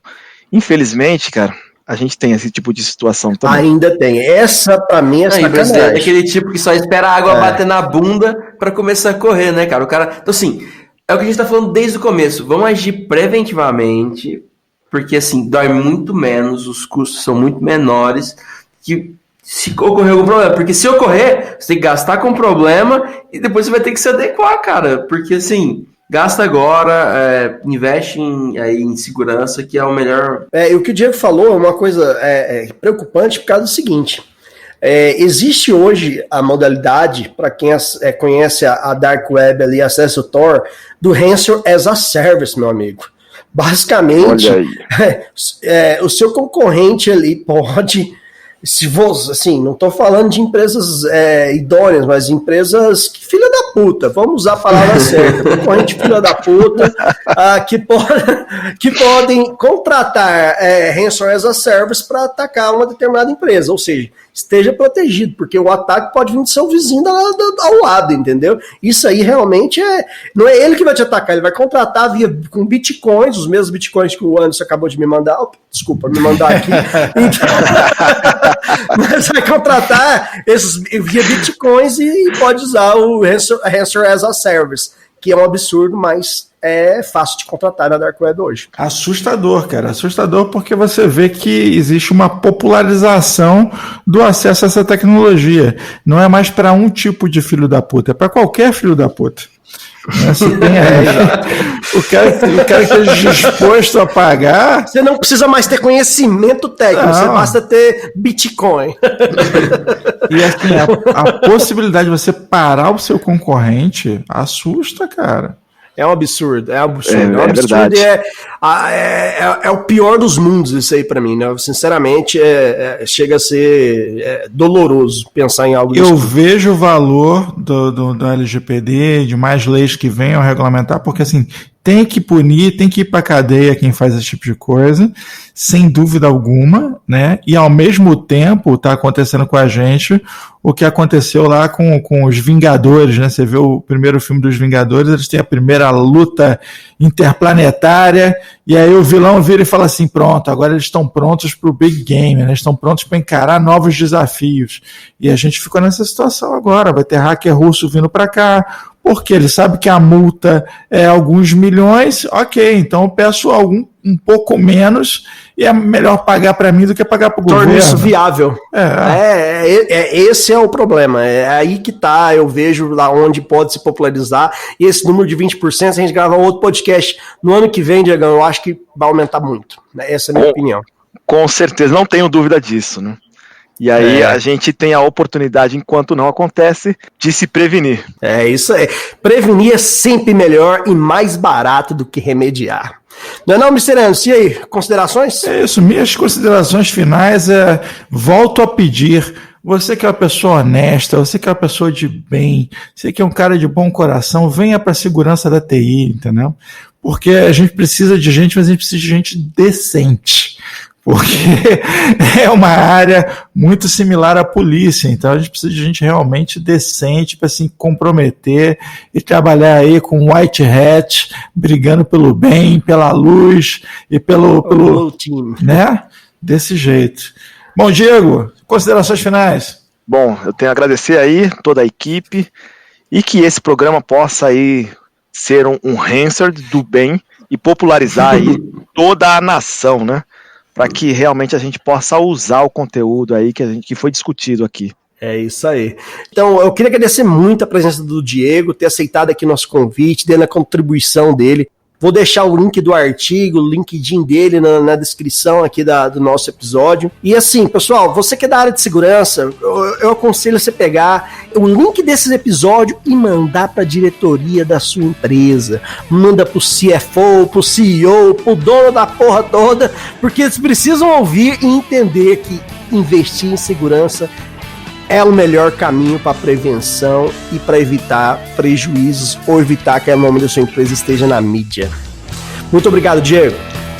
infelizmente, cara, a gente tem esse tipo de situação também. Ainda tem. Essa, pra mim, é sacanagem. É aquele tipo que só espera a água bater na bunda para começar a correr, né, cara? Então, assim, é o que a gente tá falando desde o começo. Vamos agir preventivamente, porque, assim, dói muito menos, os custos são muito menores que se ocorrer algum problema. Porque se ocorrer, você tem que gastar com problema e depois você vai ter que se adequar, cara. Porque, assim, gasta agora, investe em segurança, que é o melhor. E o que o Diego falou é uma coisa preocupante por causa do seguinte. Existe hoje a modalidade, para quem conhece a Dark Web ali, acessa o Tor, do Ransom as a Service, meu amigo. Basicamente, o seu concorrente ali pode, se você, assim, não estou falando de empresas idôneas, mas empresas que filha da puta, vamos usar a palavra certa, concorrente filha da puta, que podem contratar ransomware as a service para atacar uma determinada empresa, ou seja, esteja protegido, porque o ataque pode vir do seu vizinho ao lado, entendeu? Isso aí realmente não é ele que vai te atacar, ele vai contratar com bitcoins, os mesmos bitcoins que o Anderson acabou de me mandar, me mandar aqui, mas vai contratar esses via bitcoins e pode usar o ransomware as a service, que é um absurdo, mas é fácil de contratar na Dark Web hoje. Assustador, cara. Assustador porque você vê que existe uma popularização do acesso a essa tecnologia. Não é mais para um tipo de filho da puta, é para qualquer filho da puta. Você tem aí, o cara que é disposto a pagar. Você não precisa mais ter conhecimento técnico, você basta ter Bitcoin. E assim, a possibilidade de você parar o seu concorrente assusta, cara. É um absurdo, É um absurdo e é o pior dos mundos isso aí pra mim, né? Sinceramente, chega a ser doloroso pensar em algo Eu vejo o valor do LGPD, de mais leis que venham a regulamentar, porque assim, tem que punir, tem que ir pra cadeia quem faz esse tipo de coisa, sem dúvida alguma, né? E ao mesmo tempo tá acontecendo com a gente o que aconteceu lá com os Vingadores, né? Você vê o primeiro filme dos Vingadores, eles têm a primeira luta interplanetária, e aí o vilão vira e fala assim, pronto, agora eles estão prontos pro big game, né? Eles estão prontos para encarar novos desafios. E a gente ficou nessa situação agora, vai ter hacker russo vindo para cá, porque ele sabe que a multa é alguns milhões, ok, então eu peço um pouco menos e é melhor pagar para mim do que pagar para o governo. Torna isso viável. Esse é o problema, é aí que tá, eu vejo lá onde pode se popularizar, e esse número de 20%, se a gente gravar outro podcast no ano que vem, Diegão, eu acho que vai aumentar muito, né? Essa é a minha opinião. Com certeza, não tenho dúvida disso, né? E aí a gente tem a oportunidade, enquanto não acontece, de se prevenir. É isso aí. Prevenir é sempre melhor e mais barato do que remediar. Não é não, Mr. Anderson? E aí, considerações? É isso, minhas considerações finais volto a pedir, você que é uma pessoa honesta, você que é uma pessoa de bem, você que é um cara de bom coração, venha para a segurança da TI, entendeu? Porque a gente precisa de gente, mas a gente precisa de gente decente. Porque é uma área muito similar à polícia, então a gente precisa de gente realmente decente para se comprometer e trabalhar aí com white hat, brigando pelo bem, pela luz e pelo time, né? Desse jeito. Bom, Diego, considerações finais? Bom, eu tenho a agradecer aí toda a equipe e que esse programa possa aí ser um Hansard do bem e popularizar aí toda a nação, né? Para que realmente a gente possa usar o conteúdo aí que foi discutido aqui. É isso aí. Então, eu queria agradecer muito a presença do Diego, ter aceitado aqui nosso convite, dando a contribuição dele. Vou deixar o link do artigo, o LinkedIn dele na descrição aqui do nosso episódio. E assim, pessoal, você que é da área de segurança, eu aconselho você pegar o link desse episódio e mandar para a diretoria da sua empresa. Manda pro CFO, pro CEO, pro dono da porra toda, porque eles precisam ouvir e entender que investir em segurança é o melhor caminho para prevenção e para evitar prejuízos ou evitar que o nome da sua empresa esteja na mídia. Muito obrigado, Diego.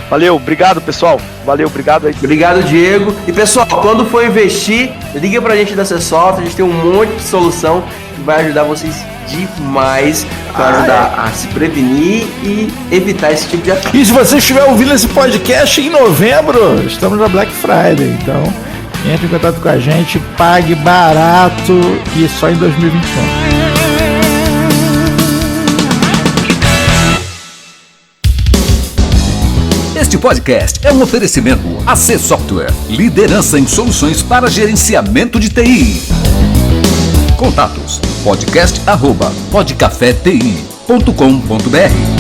Valeu, obrigado, pessoal. Valeu, obrigado aí. Obrigado, Diego. E, pessoal, quando for investir, liga pra gente da C-Soft, a gente tem um monte de solução que vai ajudar vocês demais para ajudar a se prevenir e evitar esse tipo de ataque. E se você estiver ouvindo esse podcast em novembro, estamos na Black Friday, então entre em contato com a gente, pague barato e só em 2021. Este podcast é um oferecimento AC Software, liderança em soluções para gerenciamento de TI. Contatos: podcast@podcafeti.com.br